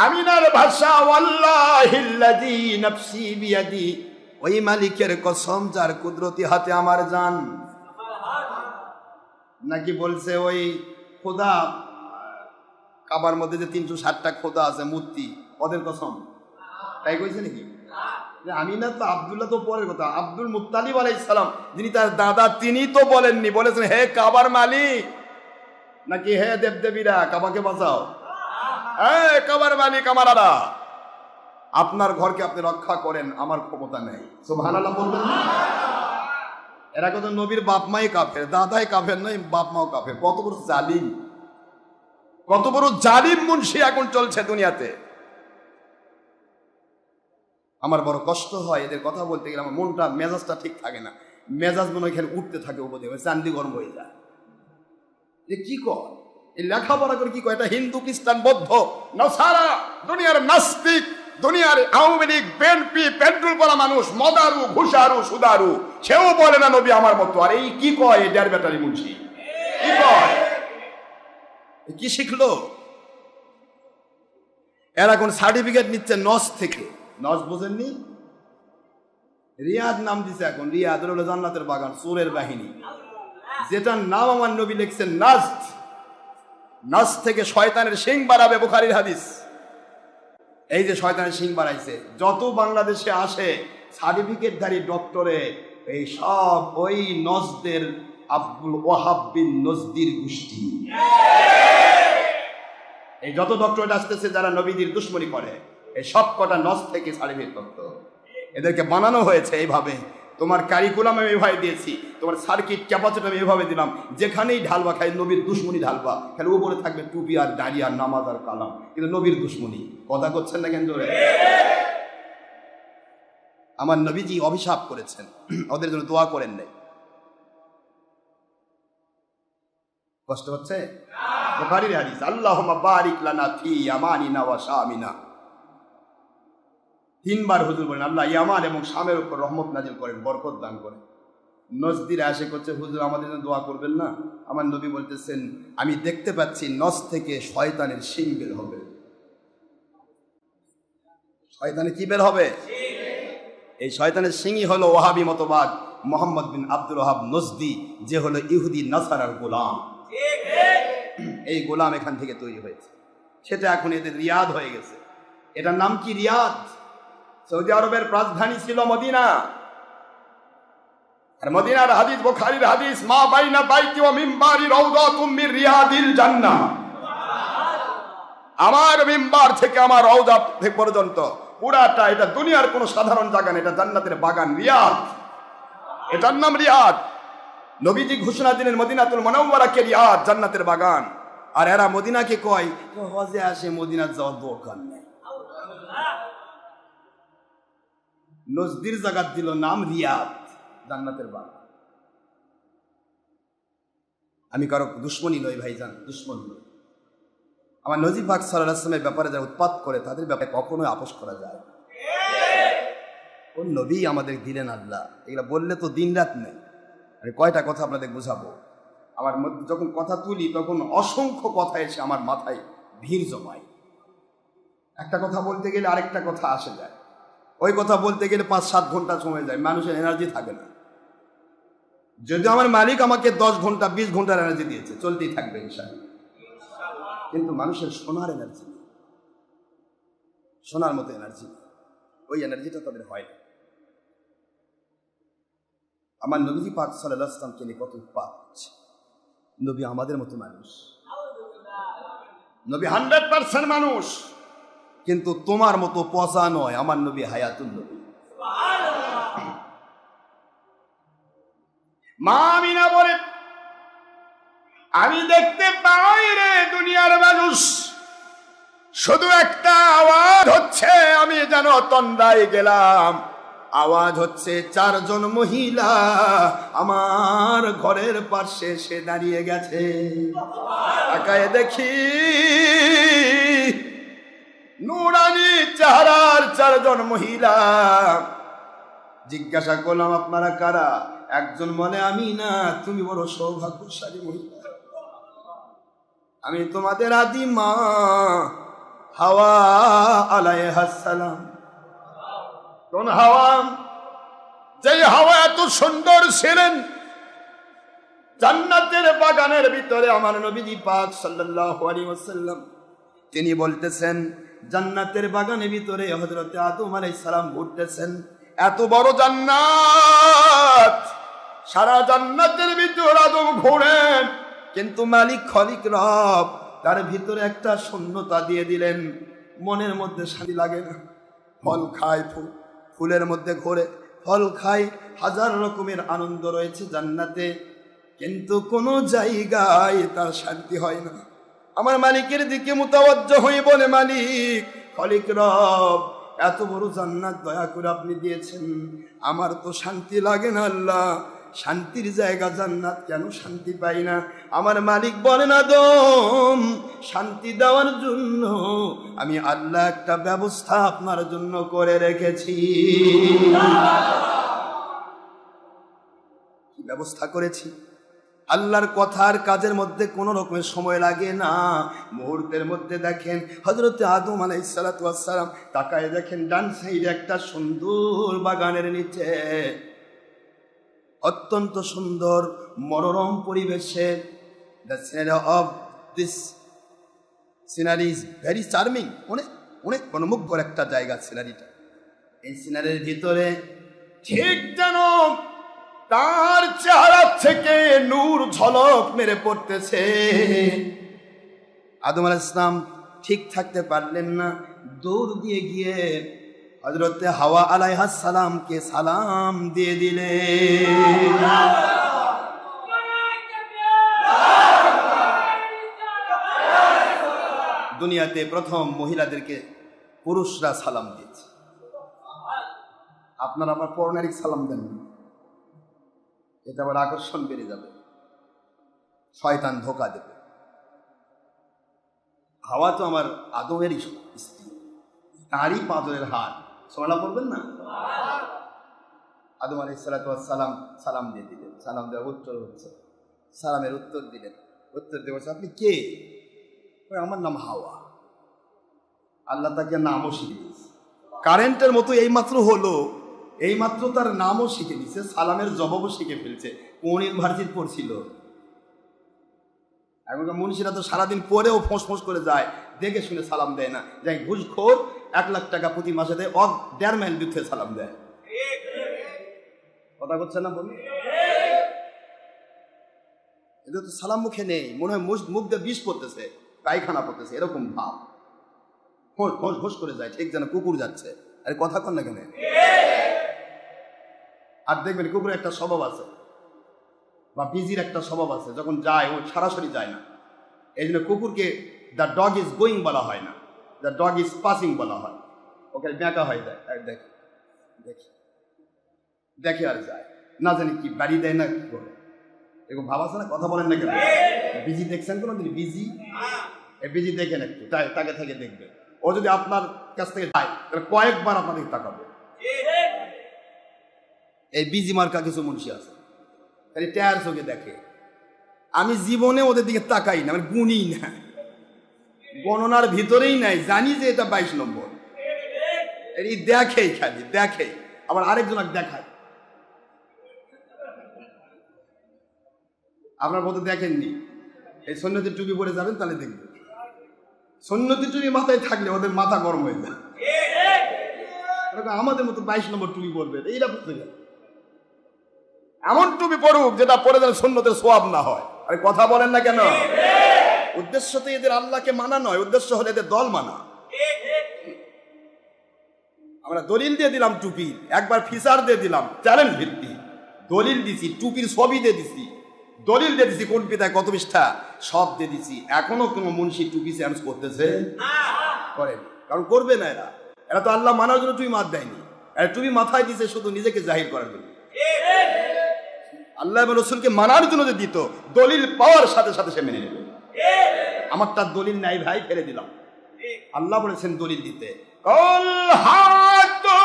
আমিনার ভাষা ওয়াল্লাহিল্লাযী নাফসি বিয়াদি, ওই মালিকের কসম যার কুদরতি হাতে আমার জান। নাকি বলছে ওই খোদা, কাবার মধ্যে যে 360টা খোদা আছে মূর্তি, ওদের কসম, তাই কইছে নাকি? আমিনা তো, আব্দুল্লাহ তো পরের কথা, আব্দুল মুত্তালিব আলাইহিস সালাম যিনি তার দাদা, তিনি তো বলেননি, বলেছেন হে কাবার মালিক, নাকি হে দেবদেবীরা কাবাকে বাঁচাও, কাবার মালিক আমারা, আপনার ঘরকে আপনি রক্ষা করেন, আমার ক্ষমতা নেই। সুবহানাল্লাহ বলবেন না? এরা কত নবীর বাপ মাই কাফের, দাদাই কাফের নয়, বাপ মাও কাফের। কত বড় জালিম, কত বড় জালিম মুন্সি এখন চলছে দুনিয়াতে। আমার বড় কষ্ট হয় এদের কথা বলতে গেলে, আমার মনটা, মেজাজটা ঠিক থাকে না, মেজাজ মনে এখানে উঠতে থাকে, উপদে চান্দি গরম হয়ে যায়। কি কয় এই লেখাপড়া করে, কি কয় এটা হিন্দু, খ্রিস্টান, বৌদ্ধ, নাসারা, দুনিয়ার নাস্তিক, দুনিয়ার আওয়ামী লীগ, বিএনপি, পেট্রোল পড়া মানুষ, মদারু, ঘুষারু, সুদারু, সেও বলে না নবী আমার মতো। আর এই কি কয় এই ডের ব্যাটারি মুন্সি, কি কয়, কি শিখলো এরা? কোন সার্টিফিকেট নিচ্ছে নস থেকে, নস বোঝেননি? রিয়াদ নাম দিছে এখন, রিয়াদ হলো জান্নাতের বাগান, চোরের বাহিনী, যেটার নাম আমার নবী লিখছেন নাজদ। নাজ থেকে শয়তানের শিং বাড়াবে, বুখারীর হাদিস। এই যে শয়তানের শিং বাড়াইছে, যত বাংলাদেশে আসে সার্টিফিকেটধারী ডক্টরে, এই সব ওই নজদের আব্দুল ওয়াহাব বিন নজদির গোষ্ঠী। এই যত ডক্টরেট আসতেছে যারা নবীদের দুশ্মনী করে, এই সব কটা নজ থেকে সার্টিফিকেট করতো। এদেরকে বানানো হয়েছে এইভাবে, তোমার কারিকুলাম আমি এভাবে দিয়েছি, তোমার সার্কিট ক্যাপাসিটি আমি এভাবে দিলাম, যেখানেই ঢালবা খাই নবীর দুশ্মনী ঢালবা, খালি উপরে থাকবে টুপি আর দাড়ি আর নামাজ আর কালাম, কিন্তু নবীর দুশ্মনী। কথা করছেন না কেন জোরে? আমার নবীজি অভিশাপ করেছেন, ওদের জন্য দোয়া করেন নাই। কষ্ট হচ্ছে? বুখারীর হাদিস, আল্লাহুম্মা বারিক লানা ফি ইয়ামানিনা ওয়া শামিনা। 3 বার হুজুর বলেন আল্লাহ ইয়ামান এবং শামের উপর রহমত নাজিল করেন, বরকত দান করেন। নজদির আসে করছে হুজুর আমাদের জন্য দোয়া করবেন না? আমার নবী বলতেছেন আমি দেখতে পাচ্ছি নজ থেকে শয়তানের শিং বের হবে। শয়তানের কি বের হবে? এই শয়তানের শিংই হলো ওয়াহাবি মতবাদ, মোহাম্মদ বিন আব্দুল ওয়াহাব নজদি, যে হলো ইহুদি নাসারার গোলাম। এই গোলাম এখান থেকে তৈরি হয়েছে, সেটা এখন এদের রিয়াদ হয়ে গেছে। এটার নাম কি? রিয়াদ। সৌদি আরবের রাজধানী ছিল মদিনা, আর মদিনার হাদিস, বুখারীর হাদিস, মা বাইনা বাইতি ওয়া মিম্বারি রাউদাতুম মির রিয়াদিল জান্নাহ। আমার মিম্বার থেকে আমার রওজা পর্যন্ত পুরাটা এটা দুনিয়ার কোনো সাধারণ জায়গা না, এটা জান্নাতের বাগান, রিয়াদ। এটার নাম রিয়াদ। নবীজি ঘোষণা দিলেন মদিনাতুল মুনাওয়ারাকে রিয়াদ, জান্নাতের বাগান। আর এরা মদিনাকে কয় হজে আসে, মদিনা যাওয়ার দরকার নেই। নজদির জায়গা দিল নাম রিয়াদ, জান্নাতের বাগান। আমি কারো দুশ্মনী নই ভাইজান, দুশ্মনী নই। আমার নবী পাক সাল্লাল্লাহু আলাইহি ওয়াসাল্লামের ব্যাপারে যারা উৎপাত করে তাদের ব্যাপারে কখনোই আপোষ করা যায়। কোন নবী আমাদের দিলেন আল্লাহ? এগুলো বললে তো দিন রাত নেই। আমি কয়টা কথা আপনাদের বোঝাবো। আমার মধ্যে যখন কথা তুলি তখন অসংখ্য কথা এসে আমার মাথায় ভিড় জমায়। একটা কথা বলতে গেলে আরেকটা কথা আসে যায়, ওই কথা বলতে গেলে 5-7 ঘন্টা সময় যায়, মানুষের এনার্জি থাকে না। যদি আমার মালিক আমাকে 10 ঘন্টা 20 ঘন্টার এনার্জি দিয়েছে, চলতেই থাকবে ইনশাআল্লাহ। কিন্তু মানুষের শোনার এনার্জি নেই, শোনার মতো এনার্জি নেই, ওই এনার্জিটা তাদের হয় না। আমার নবীজি পাক সাল্লাল্লাহু আলাইহি ওয়াসাল্লামকে নিয়ে কত পাপ হচ্ছে। নবী আমাদের মতো মানুষ, নবী 100% মানুষ, কিন্তু তোমার মতো পচা নয়। আমার নবী হায়াতুল নবী। মা আমিনা বলে, আমি দেখতে পাই রে দুনিয়ার মানুষ, শুধু একটা আওয়াজ হচ্ছে, আমি যেন তন্দ্রায় গেলাম। আওয়াজ হচ্ছে 4 জন মহিলা আমার ঘরের পাশে সে দাঁড়িয়ে গেছে। তাকায় দেখি নুরানি চেহারার 4 জন মহিলা। জিজ্ঞাসা করলাম, আপনারা কারা? একজন বলে, আমি না, তুমি বড় সৌভাগ্যশালী মহিলা, আমি তোমাদের আদি মা হাওয়া আলাইহিস সালাম। কোন হাওয়া? যে হাওয়া এত সুন্দর ছিলেন, জান্নাতের বাগানের ভিতরে আমার নবীজি পাক সাল্লাল্লাহু আলাইহি ওয়াসাল্লাম তিনি বলতেছেন, জান্নাতের বাগানের ভিতরে হযরত আদম আলাইহিস সালাম ঘুরতেছেন। এত বড় জান্নাত, সারা জান্নাতের ভিতর আদম ঘোরেন, কিন্তু মালিক খলিক রব তার ভিতরে একটা শূন্যতা দিয়ে দিলেন। মনের মধ্যে শান্তি লাগে না। ফল খায়, ফুলের মধ্যে ঘোরে, ফল খায়, হাজার রকমের আনন্দ রয়েছে জান্নাতে, কিন্তু কোনো জায়গায় তার শান্তি হয় না। আমার মালিকের দিকে মুতাওয়াজ্জহ হয়ে বলে, মালিক খলিক রব, এত বড় জান্নাত দয়া করে আপনি দিয়েছেন, আমার তো শান্তি লাগে না আল্লাহ, শান্তির জায়গা জান্নাত, কেন শান্তি পাই না? আমার মালিক বলেন, আদম, শান্তি দেওয়ার জন্য আমি আল্লাহ একটা ব্যবস্থা আপনার জন্য করে রেখেছি। কি ব্যবস্থা করেছি? আল্লাহর কথার কাজের মধ্যে কোনো রকমের সময় লাগে না। মুহূর্তের মধ্যে দেখেন হযরত আদম আলাইহিস সালাতু ওয়াস সালাম তাকায় দেখেন, ডান সাইডে একটা সুন্দর বাগানের নিচে, অত্যন্ত সুন্দর মনোরম পরিবেশে, the scenery of this scenery is very charming, অনেক অনেক মনোমুগ্ধকর একটা জায়গা সিনারিটা। এই সিনারির ভিতরে ঠিক যেন তার চেহারা থেকে নূর ঝলক মেরে পড়তেছে। আদম আলাইহিস সালাম ঠিক থাকতে পারলেন না, দৌড় দিয়ে গিয়ে হযরতে হাওয়া আলাইহিস সালামকে সালাম দিয়ে দিলেন। দুনিয়াতে প্রথম মহিলাদেরকে পুরুষরা সালাম দিয়েছে। আপনারা আমার পরনারী সালাম দেন, এটা আবার আকর্ষণ বেড়ে যাবে, শয়তান ধোকা দেবে। হাওয়া তো আমার আদমেরই স্ত্রী, তারই পাঁজরের হার, সোনা বলবেন না? আদম আলাইহিস সালাতু ওয়াস সালাম সালাম দিয়ে দিলেন। সালাম দেওয়ার উত্তর হচ্ছে, সালামের উত্তর দিলেন। উত্তর দিয়ে বলছে, আপনি কে? আমার নাম হাওয়া। আল্লাহ তাকে নামও শিখে দিয়েছে, কারেন্টের মতো এইমাত্র হলো, এইমাত্র তার নামও শিখে দিচ্ছে, সালামের জবাবও শিখে ফেলছে। কোন ইউনিভার্সিটি পড়ছিল? এখনকার মনীষীরা তো সারাদিন পরেও ফোঁস ফোঁস করে যায়, দেখে শুনে সালাম দেয় না। যাই ঘুষখোর 1 লাখ টাকা প্রতি মাসে দেয়, 1.5 মাইল দূরে সালাম দেয়। কথা করছে না বলুন? এদের তো সালাম মুখে নেই, মনে হয় মুখ দিয়ে বিষ পড়তেছে, পায়খানা পড়তেছে, এরকম ভাব। ঘোষ ঘোষ করে যায়, ঠিক যেন কুকুর যাচ্ছে। আরে কথা কন না কেন? আর দেখবেন কুকুরের একটা স্বভাব আছে, বা বিজির একটা স্বভাব আছে, যখন যায় ও সরাসরি যায় না। এই জন্য কুকুরকে দ্য ডগ ইজ গোয়িং বলা হয় না, দ্য ডগ ইজ পাসিং বলা হয়। ওকে ব্যাঁকা হয়ে যায়, দেখে দেখে দেখে আর যায়, না জানি কি বাড়ি দেয় না কি করে, এরকম ভাব আছে না? কথা বলেন না কেন? বিজি দেখছেন কোনোদিন? বিজি, এই বিজি দেখেন একটু, তাকে থেকে দেখবে। ও যদি আপনার কাছ থেকে যায় তাহলে কয়েকবার আপনাদের তাকাবে। এই বিজি মার্কা কিছু মুন্সি আছে, খালি টায়ার চোখে দেখে। আমি জীবনে ওদের দিকে তাকাই না, মানে গুণই না, গণনার ভিতরেই নাই, জানি যে এটা 22 নম্বর। এই দেখেই, খালি দেখেই, আবার আরেকজনকে দেখায়। আপনার মতো দেখেননি, এই সন্ন্যতির টুপি পরে যাবেন তাহলে দেখবেন, সন্ন্যতির টুপি মাথায় থাকলে ওদের মাথা গরম হয়ে যায়। আমাদের মতো 22 নম্বর টুপি পরবে, এইটা বুঝতে গেল। এমন টুপি পড়ুক যেটা পরে যেন সুন্নতের সোয়াব না হয়। আরে কথা বলেন না কেন? উদ্দেশ্য তো এদের আল্লাহকে মানা নয়, উদ্দেশ্য হলো এদের দল মানা। আমরা দলিল দিয়ে দিলাম টুপি, একবার ফিচার দিয়ে দিলাম চ্যালেঞ্জ ভিত্তি, দলিল দিছি, টুপির ছবি দিয়ে দিছি, দলিল দিয়ে দিছি, কোন পিতায় কত পৃষ্ঠা সব দিয়ে দিছি। এখনো কোনো মুন্সি টুপি চেঞ্জ করতেছে? করেন, কারণ করবে না। এরা তো আল্লাহ মানার জন্য টুপি মাত দেয়নি, এরা টুপি মাথায় দিছে শুধু নিজেকে জাহির করার জন্য। আল্লাহ এবং রসুলকে মানার জন্য যে দিত, দলিল পাওয়ার সাথে সাথে সে মেনে নেবে। আমারটা দলিল নাই ভাই, ফেলে দিলাম। আল্লাহ বলেছেন দলিল দিতে, কল হাতু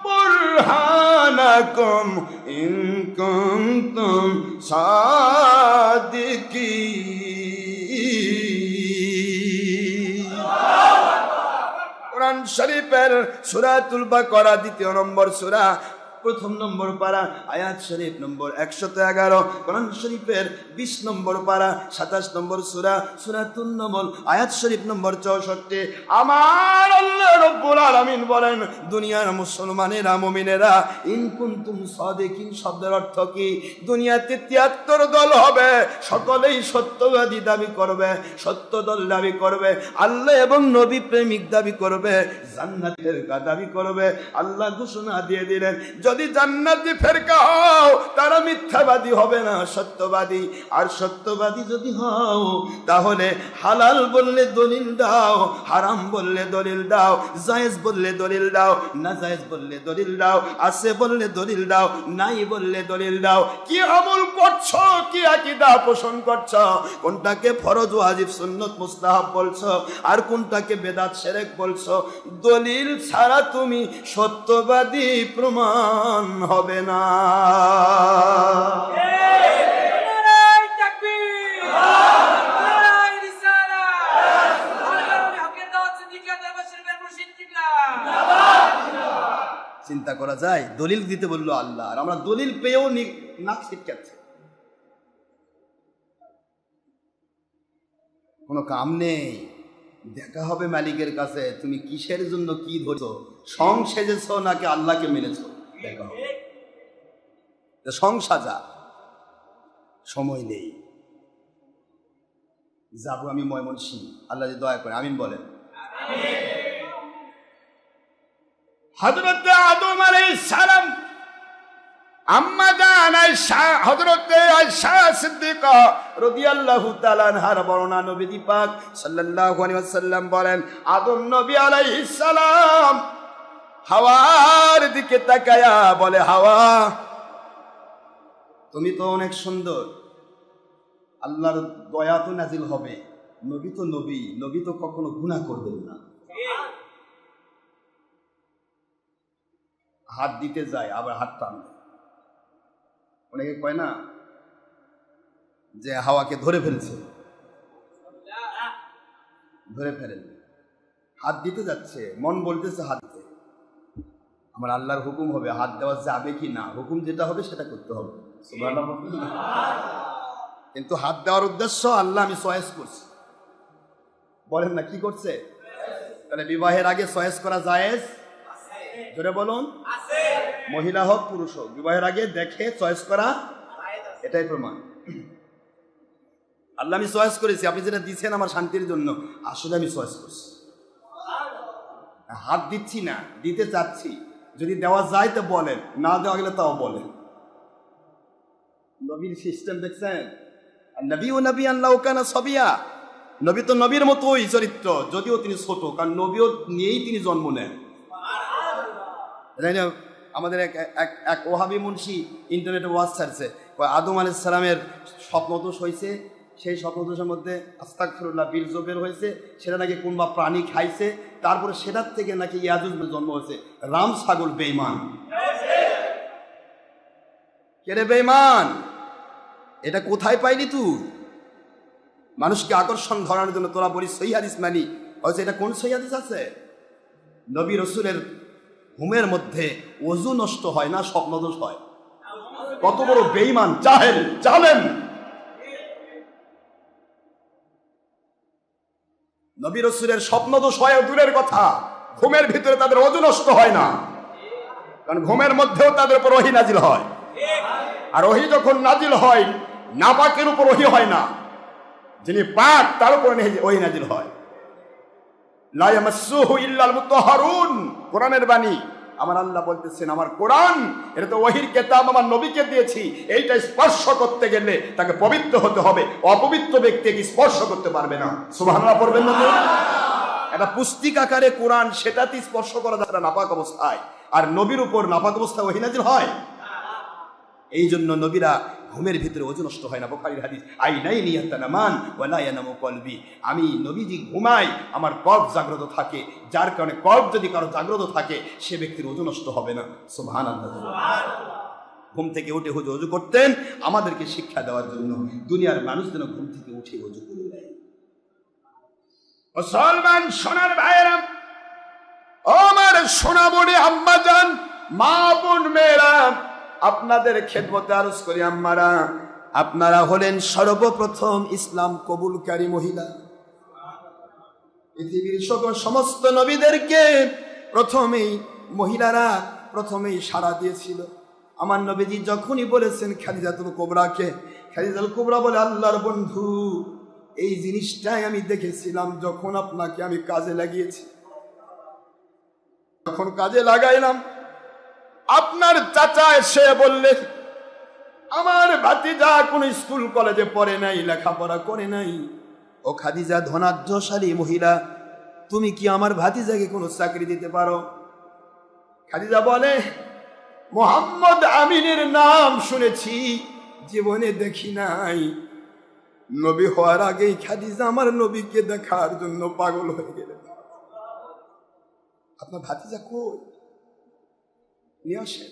বুরহানাকুম ইন কুনতুম সাদিকিন। কোরআন শরীফের সূরাতুল বাকারা 2 নম্বর সূরা, 1 নম্বর পারা, আয়াত শরীফ নম্বর 111। কোরআন শরীফের 20 নম্বর পারা, 27 নম্বর সূরা, সূরাতুন নম্বর, আয়াত শরীফ নম্বর 64। আমার আল্লাহ রব্বুল আলামিন বলেন, দুনিয়ার মুসলমানেরা, মুমিনেরা, ইন কুনতুম সাদিকিন শব্দের অর্থ কি? দুনিয়াতে 73 দল হবে, সকলেই সত্যবাদী দাবি করবে, সত্য দল দাবি করবে, আল্লাহ এবং নবী প্রেমিক দাবি করবে, জান্নাতের দাবি করবে। আল্লাহ ঘোষণা দিয়ে দিলেন, যদি জান্নাতি ফেরকা হও তারা মিথ্যাবাদী হবে না, সত্যবাদী। আর সত্যবাদী যদি হও তাহলে হালাল বললে দলিল দাও, হারাম বললে দলিল দাও, জায়েজ বললে দলিল দাও, না জায়েজ বললে দলিল দাও, আছে বললে দলিল দাও, নাই বললে দলিল দাও। কি আমল করছো, কি আকীদা পোষণ করছো, কোনটাকে ফরজ ওয়াজিব সুন্নাত মুস্তাহাব বলছো, আর কোনটাকে বেদাত শিরক বলছো, দলিল ছাড়া তুমি সত্যবাদী প্রমাণ হবে না। চিন্তা করা যায়, দলিল দিতে বললো আল্লাহ, আর আমরা দলিল পেয়েও নাক ছিটকাচ্ছি। কোনো কাম নেই, দেখা হবে মালিকের কাছে তুমি কিসের জন্য কি ধরছো, সং সেজেছ নাকি আল্লাহকে মেনেছ, দেখা হবে। সং সাজা, সময় নেই। যাবো আমি ময়মনসিংহ, আল্লাহ যদি দয়া করে, আমিন বলেন। হযরত আদম আলাইহিস সালাম, আম্মা জান আয়েশা, হযরত আয়েশা সিদ্দিকা রাদিয়াল্লাহু তাআলা আনহার বর্ণনা, নবী পাক সাল্লাল্লাহু আলাইহি ওয়াসাল্লাম বলেন, আদম নবী আলাইহিস সালাম হাওয়ার দিকে তাকায়া বলে, হাওয়া তুমি তো অনেক সুন্দর, আল্লাহর দয়া তো নাজিল হবে, নবী তো নবী, নবী তো কখনো গুনাহ করবেন না। হাত দিতে যায় আবার হাত টানে। অনেকে কয় না যে হাওয়াকে ধরে ফেলছে, ধরে ফেলেন, হাত দিতে যাচ্ছে, মন বলতেছে হাত দিতে, আমার আল্লাহর হুকুম হবে, হাত দেওয়া যাবে কি না, হুকুম যেটা হবে সেটা করতে হবে। কিন্তু হাত দেওয়ার উদ্দেশ্য আল্লাহ আমি চয়েস করছি, বলেন না কি করছে? তাহলে বিবাহের আগে চয়েস করা জায়েজ? জোরে বলুন। মহিলা হোক পুরুষ হোক, বিবাহের আগে দেখে চয়েস করা, এটাই প্রমাণ। আল্লাহ আমি চয়েস করেছি, আপনি যেটা দিচ্ছেন আমার শান্তির জন্য, আসলে আমি চয়েস করছি, হাত দিচ্ছি না, দিতে চাচ্ছি। যদি দেওয়া যায় তো বলেন, না দেওয়া গেলে তাও বলেন। নবীর সিস্টেম দেখছেন, নবী ও নবী আল্লাহ কানা সবিয়া, নবী তো নবীর মতোই চরিত্র, যদিও তিনি ছোট, কারণ নবীও নিয়েই তিনি জন্ম নেন। আমাদের এক ওহাবি মুন্সি ইন্টারনেটে ওয়াজ ছাড়ছে, আদম আলাইহিস সালামের স্বপ্নদোষ হয়েছে, সেই স্বপ্নদোষের মধ্যে আস্তাগফিরুল্লাহ বীর্য বের হয়েছে, সেটা নাকি কোনবা প্রাণী খাইছে, তারপরে সেটার থেকে নাকি ইয়াজুজ জন্ম হয়েছে, রাম ছাগল বেঈমান। কে রে বেঈমান, এটা কোথায় পাইলি তুই? মানুষকে আকর্ষণ ধরানোর জন্য তোরা বলিস সহিহ হাদিস মানি, অথচ এটা কোন সহিহ হাদিস আছে? নবী রাসূলের ঘুমের মধ্যে ওযু নষ্ট হয় না, স্বপ্নদোষ হয়। কত বড় বেঈমান, জাহেল, জালেম! নবী রাসূলের স্বপ্নদোষ হয় দূরের কথা, ঘুমের ভিতরে তাদের ওযু নষ্ট হয় না, কারণ ঘুমের মধ্যেও তাদের উপর ওহী নাজিল হয়। আর ওহী যখন নাজিল হয়, নাপাকের উপর ওহী হয় না, যিনি পাক তার উপর ওহী নাজিল হয়। লা ইয়ামাসসুহু ইল্লাল মুতাহহারুন, কোরআনের বাণী। আমার আল্লাহ বলতেছেন, আমার কোরআন এটা তো ওহীর কিতাব, আমার নবীকে দিয়েছি, এইটা স্পর্শ করতে গেলে তাকে পবিত্র হতে হবে, অপবিত্র ব্যক্তিকে স্পর্শ করতে পারবে না। সুবহানাল্লাহ পড়বেন না? এটা পুস্তিক আকারে কোরআন, সেটাতে স্পর্শ করা যাবে নাপাক অবস্থায়। আর নবীর উপর নাপাক অবস্থায় ওহী নাজিল হয়। এই জন্য নবীরা ঘুমের ভিতরে ওযু নষ্ট হয় না। বুখারীর হাদিস, আইনাইনি ইয়াতানামান ওয়া লা ইয়ানামু কলবি, আমি নবীজি ঘুমাই, আমার কল্ব জাগ্রত থাকে। যার কারণে কল্ব যদি কারো জাগ্রত থাকে, সে ব্যক্তির ওযু নষ্ট হবে না। সুবহানাল্লাহ। ঘুম থেকে উঠে হুজুর ওযু করতেন আমাদেরকে শিক্ষা দেওয়ার জন্য। দুনিয়ার মানুষ যেন ঘুম থেকে উঠে ওযু করে নেয়। মুসলমান সোনার ভাইয়েরা, ও আমার সোনা বড়ি আম্মা জান, মা বোন মেয়েরা, আপনাদের খেদমতে আরজ করি আম্মারা, আপনারা হলেন সর্বপ্রথম ইসলাম কবুলকারী মহিলা। পৃথিবীর সমস্ত নবীদেরকে প্রথমেই মহিলারা প্রথমেই সাড়া দিয়েছিল। আমার নবীজি যখনই বলেছেন খাদিজাতুল কুবরাকে, খাদিজাতুল কুবরা বলে, আল্লাহর বন্ধু, এই জিনিসটাই আমি দেখেছিলাম যখন আপনাকে আমি কাজে লাগিয়েছি, যখন কাজে লাগাইলাম, আপনার চাচা এসে বললেন, আমার ভাতিজা কোন স্কুল কলেজে পড়ে নাই, লেখাপড়া করে নাই, ও খাদিজা ধনাঢ্যশালী মহিলা, তুমি কি আমার ভাতিজাকে কোনো চাকরি দিতে পারো? খাদিজা বলে, মোহাম্মদ আমিনের নাম শুনেছি, জীবনে দেখি নাই। নবী হওয়ার আগেই খাদিজা আমার নবীকে দেখার জন্য পাগল হয়ে গেলেন। আপনার ভাতিজা কই? নিয়ে আসেন।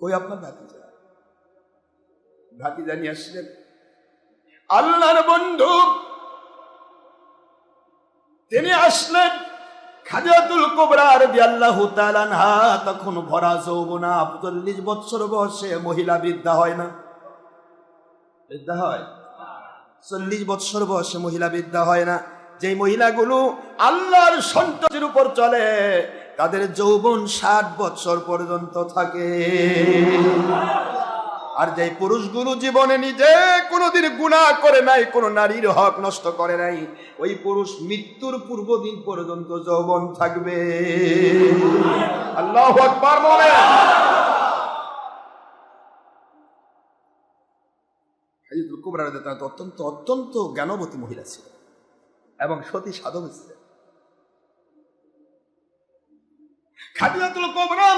কই আপনার ভাতিজা? ভাতিজা নিয়ে আসলেন। আল্লাহর বন্ধু তিনি আসলেন। খাদিজাতুল কুবরা রাদিয়াল্লাহু তাআলা আনহা তখন ভরা যৌবনা, ৪০ বছর বয়সে, মহিলা বৃদ্ধা হয় না? বৃদ্ধা হয়। ৪০ বছর বয়সে মহিলা বৃদ্ধা হয় না। যে মহিলাগুলো আল্লাহর সন্তুষ্টির উপর চলে, তাদের যৌবন ৬০ বছর পর্যন্ত থাকে। আর যে পুরুষগুলো জীবনে নিজে কোনোদিন গুনাহ করে নাই, কোনো নারীর হক নষ্ট করে নাই, ওই পুরুষ মৃত্যুর পূর্ব দিন পর্যন্ত যৌবন থাকবে। আল্লাহু আকবার বলেন। খাদিজাতুল কুবরা রাদিয়াল্লাহু তাআলা অত্যন্ত অত্যন্ত জ্ঞানবতী মহিলা ছিলেন এবং সতী সাধক ছিলেন। খাদিজাতুল কুবরা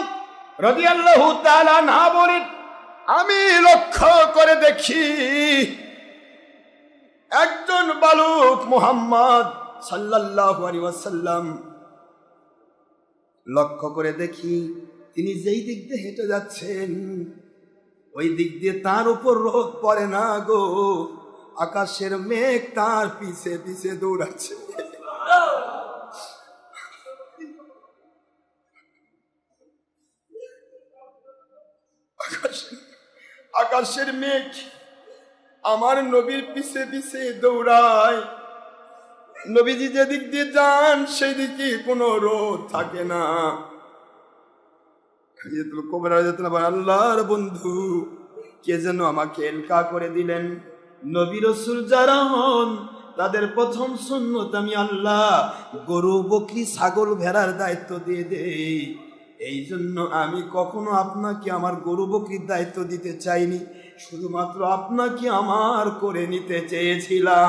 রাদিয়াল্লাহু তাআলা আনহা বলেন, আমি লক্ষ্য করে দেখি একজন বালক মুহাম্মদ সাল্লাল্লাহু আলাইহি ওয়াসাল্লাম, লক্ষ্য করে দেখি তিনি যেই দিক দিয়ে হেঁটে যাচ্ছেন, ওই দিক দিয়ে তার উপর রোদ পড়ে না গো, আকাশের মেঘ তার পিছে পিছে দৌড়াচ্ছে। আকাশের মেঘ আমার নবীর পিছে পিছে দৌড়ায়। নবীজি যেদিক দিয়ে যান সেই দিকে কোনো রোদ থাকে না। খাদিজাতুল কুবরা রাদিয়াল্লাহু তাআলা, আল্লাহর বন্ধু, কে যেন আমাকে এলকা করে দিলেন। নবী রাসূল যারা হন তাদের প্রথম সুন্নত আমি আল্লাহ গরু বকরি ছাগল ভেড়ার দায়িত্ব দিয়ে দেই। এই জন্য আমি কখনো আপনাকে আমার গরু বকরির দায়িত্ব দিতে চাইনি, শুধুমাত্র আপনাকে আমার করে নিতে চেয়েছিলাম।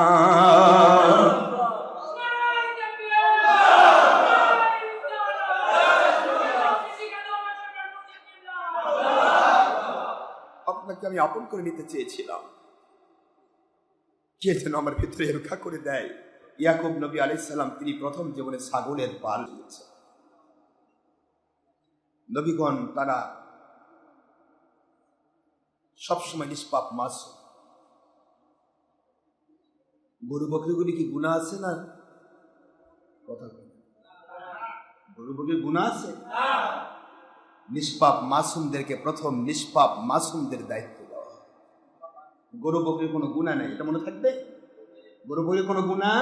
আপনাকে আমি আপন করে নিতে চেয়েছিলাম। কে যেন আমার ভিতরে এলকা করে দেয়। ইয়াকুব নবী আলাইহিস সালাম তিনি প্রথম জীবনে ছাগলের পাল দিয়েছেন। নবীগণ তারা সবসময় নিষ্পাপ মাসুম। গরু বকরিগুলি কি গুনাহ আছে না? কথা বলে, গরু বকরির গুনাহ আছে? নিষ্পাপ মাসুমদেরকে প্রথম নিষ্পাপ মাসুমদের দায়িত্ব দেওয়া হয়। গরু বকরির কোনো গুনাহ নেই, এটা মনে থাকবে। গরু বকরির কোনো গুনাহ,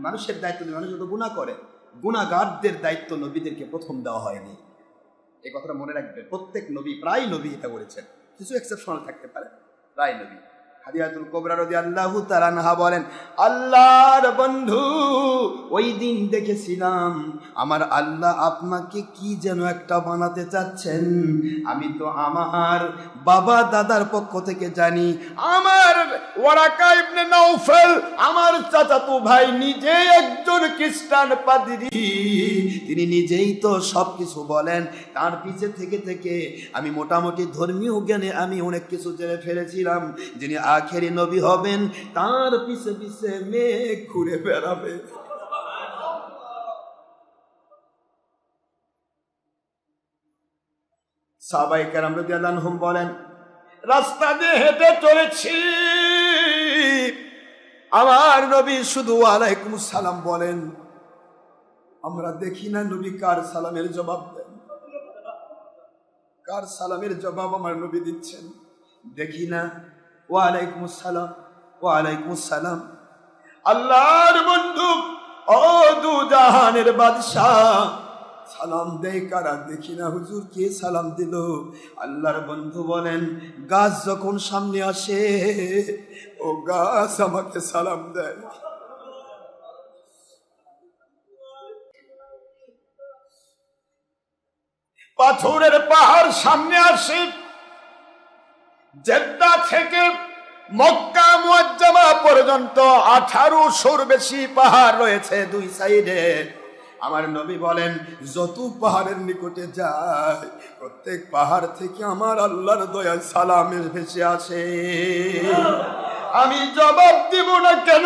মানুষের দায়িত্ব নেই, মানুষ যত গুনাহ করে, গুনাহগারদের দায়িত্ব নবীদেরকে প্রথম দেওয়া হয়নি। এই কথাটা মনে রাখবেন। প্রত্যেক নবী, প্রায় নবী এটা করেছেন, কিছু এক্সেপশনাল থাকতে পারে, প্রায় নবী। হাদিয়াতুল কুবরা রাদিয়াল্লাহু তাআলা আনহা বলেন, আল্লাহর বন্ধু, ওই দিন দেখেছিলাম আমার আল্লাহ আপনাকে কি যেন একটা বানাতে চাচ্ছেন। আমি তো আমার বাবা দাদার পক্ষ থেকে জানি, আমার ওয়ারাকা ইবনে নাউফল, আমার চাচাতো ভাই, নিজেই একজন খ্রিস্টান পাদ্রী, তিনি নিজেই তো সবকিছু বলেন। তার পিছে থেকে থেকে আমি মোটামুটি ধর্মীয় জ্ঞানে আমি অনেক কিছু জেনে ফেলেছিলাম। যিনি আখেরি নবী হবেন, তার পিছে পিছে মেঘ ঘুরে বেড়াবে। সাহাবায়ে কেরাম রাদিয়াল্লাহু আনহুম বলেন, রাস্তা দিয়ে হেঁটে চলেছি, আমার নবী শুধু ওয়ালাইকুম সালাম বলেন, আমরা দেখি না নবী কার সালামের জবাব দেন, কার সালামের জবাব আমার নবী দিচ্ছেন দেখি না। ওয়ালাইকুম আসসালাম, ওয়ালাইকুম আসসালাম। আল্লাহর বন্ধু, ও দু জাহানের বাদশাহ, সালাম দেয় কারা দেখি না। হুজুর কে সালাম দিল? আল্লাহর বন্ধু বলেন, গাছ যখন সামনে আসে, ও গাছ আমাকে সালাম দেয়। পাথরের পাহাড় সামনে আসে, জেদ্দা থেকে মক্কা মুআজ্জামা পর্যন্ত 1800 বেশি পাহাড় রয়েছে দুই সাইডে। আমার নবী বলেন, যত পাহাড়ের নিকটে যায়, প্রত্যেক পাহাড় থেকে আমার আল্লাহর দয়া সালামের ভেসে আসে। আমি জবাব দিব না কেন?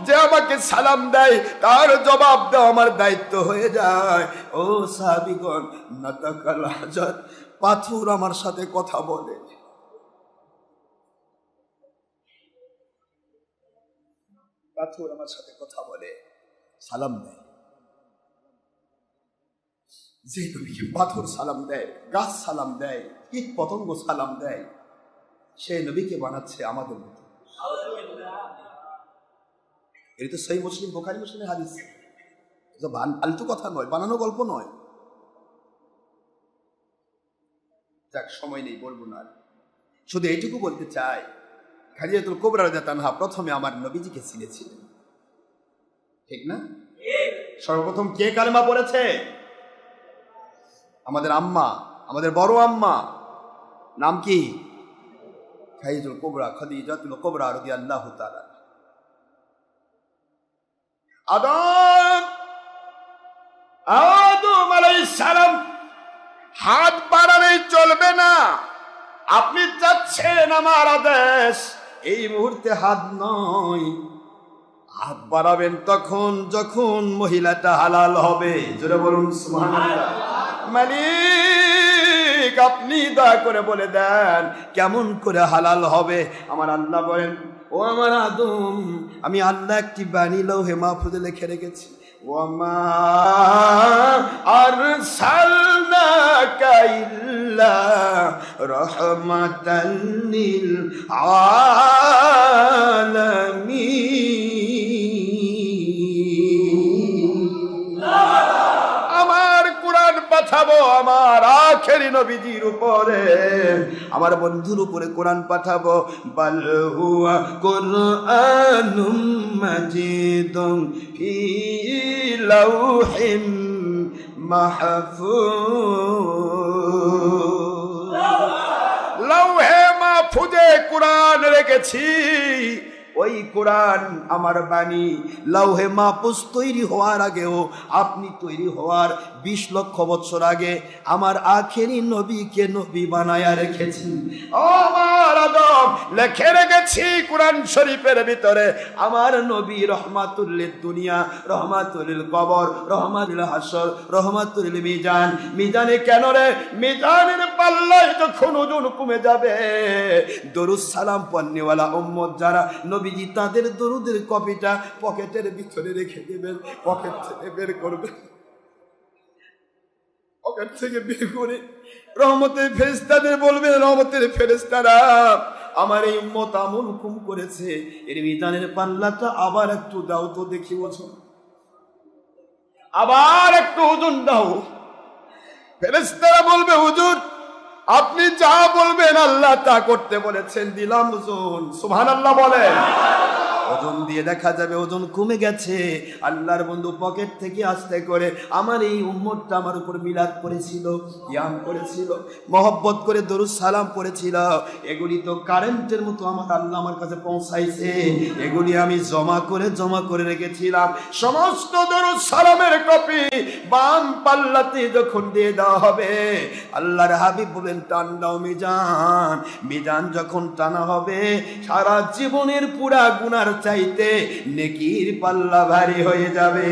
যে আমাকে সালাম দেয় তার জবাব দেওয়া আমার দায়িত্ব হয়ে যায়। ও সাহাবীগণ, নাতাকাল হাজার, পাথর আমার সাথে কথা বলে, পাথর আমার সাথে কথা বলে, সালাম দেয়। যে নবীকে পাথর সালাম দেয়, গাছ সালাম দেয়, কীট পতঙ্গ সালাম দেয়, সেই নবীকে বানাচ্ছে আমাদের মতো। এটা তো সহিহ মুসলিম, বুখারী মুসলিমের হাদিস, আলতু কথা নয়, বানানো গল্প নয়। যাক, সময় নেই, বলবো না। শুধু এইটুকু বলতে চাই, খাদিজাতুল কুবরা রাদিয়াল্লাহু আনহা প্রথমে আমার নবীজিকে চিনেছিলেন, ঠিক না? সর্বপ্রথম কে কালেমা পড়েছে? আমাদের আম্মা, আমাদের বড় আম্মা, নাম কি? খাদিজাতুল কুবরা, খাদিজাতুল কুবরা রাদিয়াল্লাহু তাআলা। আদম আলাইহিস সালাম হাত বাড়ালেই চলবে না। আপনি চাচ্ছেন আমার আদেশ, এই মুহূর্তে হাত নয়, হাত বাড়াবেন তখন যখন মহিলাটা হালাল হবে। জোরে বলুন সুবহানাল্লাহ। মালিক, আপনি দয়া করে বলে দেন কেমন করে হালাল হবে। আমার আল্লাহ বলেন, ও আমার আদম, আমি আল্লাহ একটি বাণী লৌহে মাহফুজে লিখে রেখেছি, ওয়ামা আরসালনাকা ইল্লা রাহমাতাল লিল আলামিন। আমার কোরআন পাঠাবো আমার আখেরি নবীজির উপরে, আমার বন্ধুর উপরে কোরআন পাঠাবো। বাল হুয়া কুরআনুম মাজিদুন ফি লাউহিম মাহফুজ। লাউহে মাহফুজে কোরআন রেখেছি, ওই কোরআন আমার বাণী লাউহে মাহফুজ তৈরি হওয়ার আগেও, আপনি তৈরি হওয়ার 20 লক্ষ বছর আগে আমার আখেরি নবীকে নবী বানায়া রেখেছি। ও আমার আদম, লিখে রেখেছি কোরআন শরীফের ভিতরে আমার নবী রহমাতুল লিদ দুনিয়া, রহমাতুল লিল কবর, রহমাতুল হাসর, রহমাতুল লিল মিজান। মিজানে কেন রে? মিজানের পাল্লায় যখন ওজন কমে যাবে, দরুদ সালাম পন্নিওয়ালা উম্মত যারা, নবীজি তাদের দরুদের কপিটা পকেটের ভিতরে রেখে দেবেন, পকেট থেকে বের করবেন, পকেট থেকে বের করে রহমতের ফেরেশতাদের বলবেন, রহমতের ফেরেশতারা আমার এই উম্মত আমল কম করেছে, এর মিজানের পাল্লাটা আবার একটু দাও তো দেখি, ওজন আবার একটু ওজন দাও। ফেরেশতারা বলবে, হুজুর আপনি যা বলবেন আল্লাহ তা করতে বলেছেন, দিলাম ওজন। সুবহানাল্লাহ বলেন। ওজন দিয়ে দেখা যাবে ওজন কমে গেছে। আল্লাহর বন্ধু পকেট থেকে আস্তে করে আমার এই উম্মতটা আমার উপর মিলাদ করেছিল, ইয়াম করেছিল, মহব্বত করে দরুদ সালাম পড়েছিল, এগুলি তো কারেন্টের মতো আমার আল্লাহ আমার কাছে পৌঁছাইছে, এগুলি আমি জমা করে রেখেছিলাম। সমস্ত দরুদ সালামের কপি বাম পাল্লাতে যখন দিয়ে দেওয়া হবে, আল্লাহর হাবিব বলেন টান দাও মিজান। মিজান যখন টানা হবে, সারা জীবনের পুরা গুনার চাইতে নেকির পাল্লা ভারী হয়ে যাবে।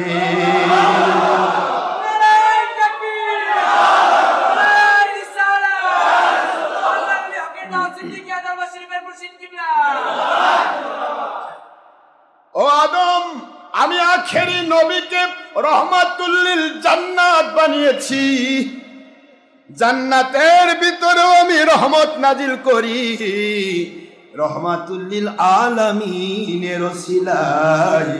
ও আদম, আমি আখেরি নবীকে রহমাতুল লিল জান্নাত বানিয়েছি, জান্নাতের ভিতরেও আমি রহমত নাজিল করি, রহমাতুল লিল আলামিনের ওসিলায়।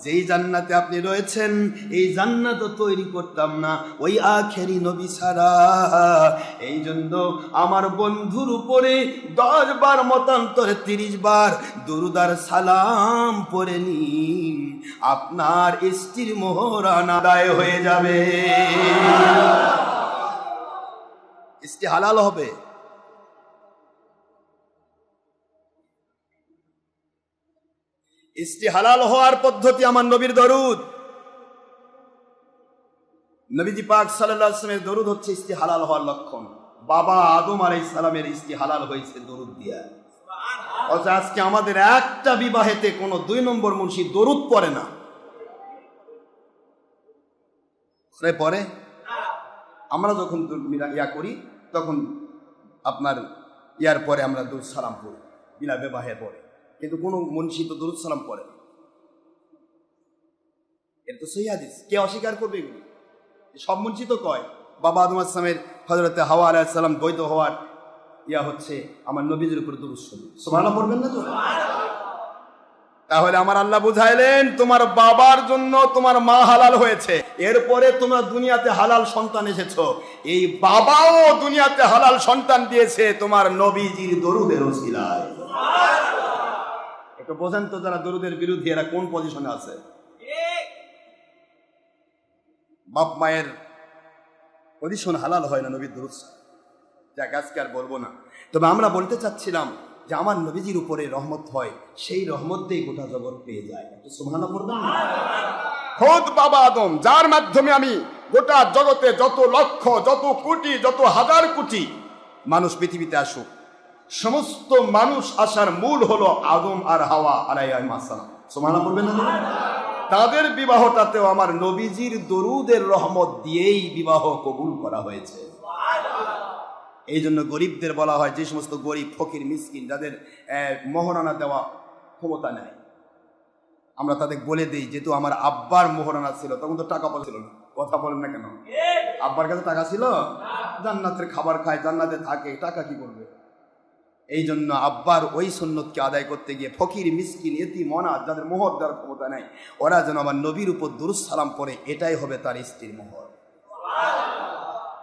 যেই জান্নাতে আপনি রয়েছেন, এই জান্নাত তৈরি করতাম না ওই আখেরি নবী ছাড়া। এই জন্য আমার বন্ধুর উপরে 10 বার মতান্তরে 30 বার দুরূদ আর সালাম পড়ে নিন, আপনার স্ত্রীর মোহরানা আদায় হয়ে যাবে, স্ত্রী হালাল হবে। স্ত্রী হালাল হওয়ার পদ্ধতি আমার নবীর দরুদ। নবীজি পাক সাল্লাল্লাহু আলাইহি ওয়াসাল্লামের দরুদ হচ্ছে স্ত্রী হালাল হওয়ার লক্ষণ। বাবা আদম আলাইহিস সালামের স্ত্রী হালাল হয়েছে দরুদ দিয়া। অথচ আজকে আমাদের একটা বিবাহেতে কোনো 2 নম্বর মুন্সি দরুদ পড়ে না। পরে আমরা যখন ইয়া করি তখন আপনার ইয়ার পরে আমরা দরুদ সালাম পড়ি বিনা বিবাহের পরে, কিন্তু কোন মুন্সি তো দরুদ সালাম পড়ে না। এটা তো সহিহ হাদিস, কে অস্বীকার করবে এগুলো? সব মুন্সি তো কয় বাবা আদম আলাইহিস সালামের হযরতে হাওয়া আলাইহিস সালাম বৈধ হওয়ার ইয়া হচ্ছে আমার নবীজির উপর দরুদ শরীফ। সুবহানাল্লাহ পড়বেন না তো? তাহলে আমার আল্লাহ বুঝাইলেন, তোমার বাবার জন্য তোমার মা হালাল হয়েছে, এরপরে তোমরা দুনিয়াতে হালাল সন্তান এসেছো, এই বাবাও দুনিয়াতে হালাল সন্তান দিয়েছে তোমার নবীজির দরুদের ওসিলায়। একটু বোঝেন তো, যারা দরুদের বিরোধী এরা কোন পজিশনে আছে। বাপ মায়ের পজিশন হালাল হয় না নবীর দরুদ, যাক আজকে আর বলবো না। তবে আমরা বলতে চাচ্ছিলাম যে আমার নবীজির উপরে রহমত হয়, সেই রহমত দিয়ে গোটা জগৎ পেয়ে যায়। একটু সুবহানাল্লাহ পড়বেন না? খোদ বাবা আদম, যার মাধ্যমে আমি গোটা জগতে যত লক্ষ, যত কোটি, যত হাজার কোটি মানুষ পৃথিবীতে আসুক, সমস্ত মানুষ আসার মূল হলো আদম আর হাওয়া আলাইহিস সালাম। সুবহানাল্লাহ পড়বেন না? তাদের বিবাহটাতেও আমার নবীজির দরুদের রহমত দিয়েই বিবাহ কবুল করা হয়েছে। এই জন্য গরিবদের বলা হয়, যে সমস্ত গরিব ফকির মিসকিন যাদের মোহরানা দেওয়া ক্ষমতা নেই, আমরা তাদের বলে দিই, যেহেতু আমার আব্বার মোহরানা ছিল, তখন তো টাকা পয়সা ছিল না। কথা বলেন না কেন? আব্বার কাছে টাকা ছিল, জান্নাতের খাবার খায়, জান্নাতে থাকে, টাকা কি করবে? এই জন্য আব্বার ওই সুন্নতকে আদায় করতে গিয়ে ফকির মিসকিন এতিম অনাথ যাদের মোহর দেওয়ার ক্ষমতা নেই, ওরা যেন আমার নবীর উপর দুরূদ সালাম পড়ে, এটাই হবে তার স্ত্রীর মোহর।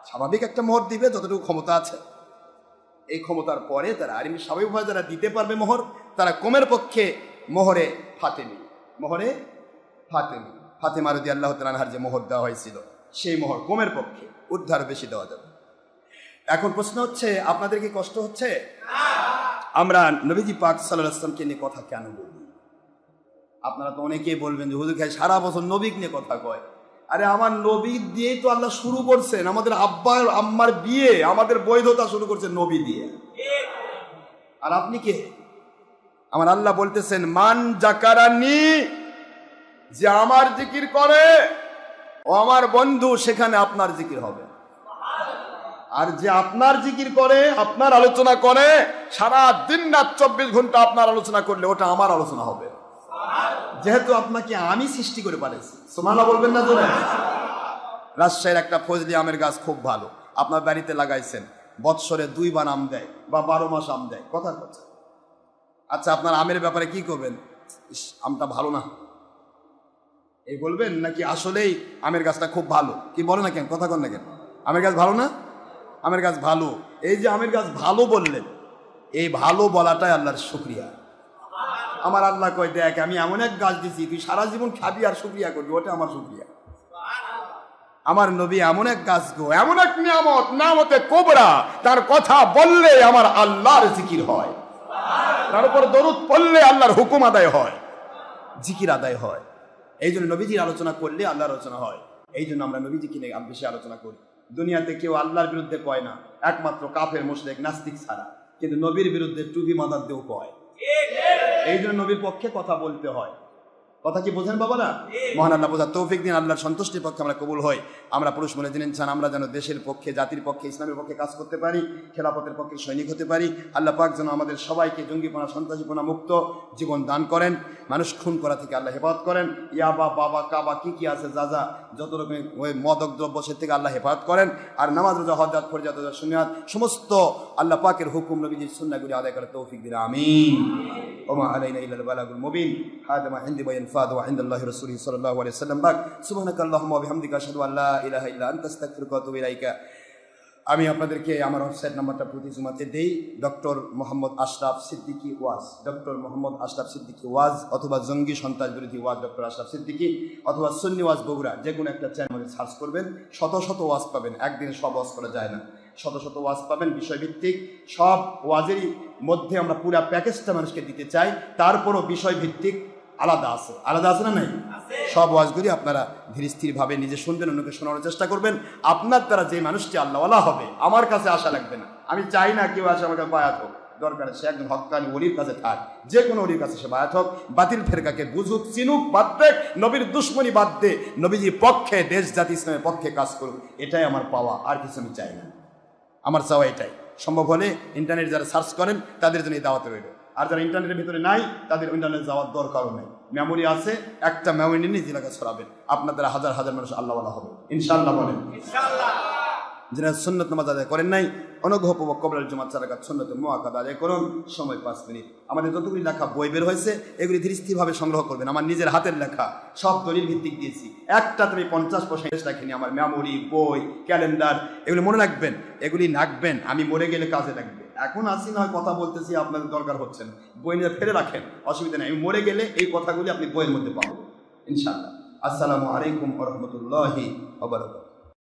স্বাভাবিক একটা মোহর দিবে যতটুকু ক্ষমতা আছে, এই ক্ষমতার পরে তারা, আর এমনি স্বাভাবিকভাবে যারা দিতে পারবে মোহর, তারা কমের পক্ষে মোহরে ফাতেমি, মোহরে ফাতেমি, ফাতেমা রাদিয়াল্লাহু তাআলা আনহার যে মোহর দেওয়া হয়েছিল, সেই মোহর কমের পক্ষে, ঊর্ধ্বে আরো বেশি দেওয়া যাবে। এখন প্রশ্ন হচ্ছে, আপনাদের কি কষ্ট হচ্ছে? আমরা নবীজি পাক সাল্লাল্লাহু আলাইহি ওয়াসাল্লামকে নিয়ে কথা কেন বলি? আপনারা তো অনেকেই বলবেন যে হুজুর খাই সারা বছর নবী নিয়ে কথা কয়। আরে আমার নবী দিয়েই তো আল্লাহ শুরু করছেন। আমাদের আব্বার আম্মার বিয়ে, আমাদের বৈধতা শুরু করছেন নবী দিয়ে। আর আপনি কে? আমার আল্লাহ বলতেছেন মান জাকারানি, যে আমার জিকির করে ও আমার বন্ধু, সেখানে আপনার জিকির হবে। আর যে আপনার জিকির করে, আপনার আলোচনা করে, সারা দিন রাত 24 ঘন্টা আপনার আলোচনা করলে ওটা আমার আলোচনা হবে, যেহেতু আপনাকে আমি সৃষ্টি করে পাঠাইছি। সুবহানাল্লাহ বলবেন না জোরে? রাজশাহীর একটা ফজলি আমের গাছ খুব ভালো, আপনার বাড়িতে লাগাইছেন, বৎসরে 2 বার আম দেয় বা 12 মাস আম দেয়, কথার কথা। আচ্ছা, আপনার আমের ব্যাপারে কি করবেন? আমটা ভালো না এই বলবেন, নাকি আসলেই আমের গাছটা খুব ভালো? কি বলে না কেন, কথা কন না কেন? আমের গাছ ভালো না? আমের গাছ ভালো। এই যে আমের গাছ ভালো বললেন, এই ভালো বলাটাই আল্লাহর শুকরিয়া। আমার আল্লাহ কয় দেখ, আমি এমন এক গাছ দিছি, তুই সারা জীবন খাবি আর শুকরিয়া করবি, ওটা আমার শুকরিয়া। আমার নবী এমন এক গাছ গো, এমন এক নিয়ামত, নামতে কোবরা, তার কথা বললে আমার আল্লাহর জিকির হয়, তার উপর দরুদ পড়লে আল্লাহর হুকুম আদায় হয়, জিকির আদায় হয়। এই জন্য নবীজির আলোচনা করলে আল্লাহর আলোচনা হয়। এই জন্য আমরা নবীজিকে নিয়ে বেশি আলোচনা করি। দুনিয়াতে কেউ আল্লাহর বিরুদ্ধে কয় না, একমাত্র কাফের মুশরিক নাস্তিক ছাড়া, কিন্তু নবীর বিরুদ্ধে টুপি মাদার দিয়েও কয়। এই জন্য নবীর পক্ষে কথা বলতে হয়। কথা কি বোঝেন বাবা না? মহান আল্লাহ বোঝার তৌফিক দিন, আল্লাহর সন্তুষ্টির পক্ষে আমরা কবুল হই। আমরা পুরুষ মনে জেনে চান আমরা যেন দেশের পক্ষে, জাতির পক্ষে, ইসলামের পক্ষে কাজ করতে পারি, খেলাফতের পক্ষে সৈনিক হতে পারি। আল্লাহ পাক যেন আমাদের সবাইকে জঙ্গিপনা, সন্ত্রাসীপনা মুক্ত জীবন দান করেন, মানুষ খুন করা থেকে আল্লাহ হেফাজত করেন। ইয়াবা, বাবা, কাবা, কি আছে যা যা যত রকমের ওই মাদক দ্রব্য, সে থেকে আল্লাহ হেফাজত করেন। আর নামাজ, রোজা, হজ, জাকাত, ফরজ, সুন্নাত, সমস্ত আল্লাহ পাকের হুকুম নবীজির সুন্নাহগুলি আদায় করার তৌফিক দিন, আমিন। ওমা আলাইনা ইল্লাল বালাগুল মুবিন। হাদা মা ইনদি ওয়া ইনফাদ ওয়া ইনদাল্লাহি রাসূলিহি সাল্লাল্লাহু আলাইহি ওয়াসাল্লাম। সুবহানাকাল্লাহুম্মা ওয়া বিহামদিকা আশহাদু আল্লা ইলাহা ইল্লা আনতা আস্তাগফিরুকা ওয়া আতুবু ইলাইকা। আমি আপনাদেরকে আমার ওয়েবসাইট নাম্বারটা প্রতি জুমাতে দেই। ডক্টর মোহাম্মদ আশরাফ সিদ্দিকী ওয়াজ, ডক্টর মোহাম্মদ আশরাফ সিদ্দিকী ওয়াজ, অথবা জঙ্গি সন্ত্রাস বিরোধী ওয়াজ ডক্টর আশরাফ সিদ্দিকী, অথবা সুন্নি ওয়াজ বগুড়া, যে কোনো একটা চ্যানেলে সার্চ করবেন, শত শত ওয়াজ পাবেন। একদিনে সব ওয়াজ করা যায় না, শত শত ওয়াজ পাবেন, বিষয়ভিত্তিক। সব ওয়াজেরই মধ্যে আমরা পুরো প্যাকেজটা মানুষকে দিতে চাই, তারপরও বিষয়ভিত্তিক আলাদা আছে, আলাদা আছে না নাই? সব ওয়াজগুলি আপনারা ধীর স্থিরভাবে নিজে শুনবেন, অন্যকে শোনানোর চেষ্টা করবেন। আপনার দ্বারা যে মানুষটি আল্লাহওয়ালা হবে, আমার কাছে আশা লাগবে না। আমি চাই না কেউ আসে আমাকে বায়াত হোক, দরকার সে একজন হক্কানি ওলির কাছে থাক, যে কোনো ওলির কাছে সে বায়াত হোক, বাতিল ফেরকাকে বুঝুক, চিনুক, বাদ দেখ, নবীর দুশ্মনী বাদ দে, নবীজির পক্ষে, দেশ জাতি ইসলামের পক্ষে কাজ করুক। এটাই আমার পাওয়া, আর কিছু আমি চাই না। আমার চাওয়া এটাই। সম্ভব হলে ইন্টারনেট যারা সার্চ করেন তাদের জন্য এই দাওয়াতে রইল, আর যারা ইন্টারনেটের ভিতরে নাই তাদের ইন্টারনেট যাওয়ার দরকারও নেই। মেমোরি আছে, একটা মেমোরি নিয়ে নিজ এলাকায় ছড়াবেন, আপনার দ্বারা হাজার হাজার মানুষ আল্লাহওয়ালা হবে ইনশাআল্লাহ। বলেন ইনশাআল্লাহ। যারা সুন্নত নামাজ আদায় করেন নাই, অনুগ্রহপূর্বক কবরের জুমাত 4 রাকাত সুন্নত মুআক্কাদা আদায় করুন, সময় 5 মিনিট। আমাদের যতগুলি লেখা বই বের হয়েছে এগুলি ধীর স্থিরভাবে সংগ্রহ করবেন। আমার নিজের হাতের লেখা, সব দলিল ভিত্তিক দিয়েছি। একটা তুমি 50% রাখিনি। আমার মেমোরি, বই, ক্যালেন্ডার, এগুলি মনে রাখবেন, এগুলি রাখবেন, আমি মরে গেলে কাজে লাগবে। এখন আসি নয় কথা বলতেছি, আপনাদের দরকার হচ্ছে না, বই নিয়ে ফেলে রাখেন, অসুবিধা নেই। আমি মরে গেলে এই কথাগুলি আপনি বইয়ের মধ্যে পাবেন ইনশাআল্লাহ। আসসালামু আলাইকুম ওয়া রাহমাতুল্লাহি ওয়া বারাকাতুহু।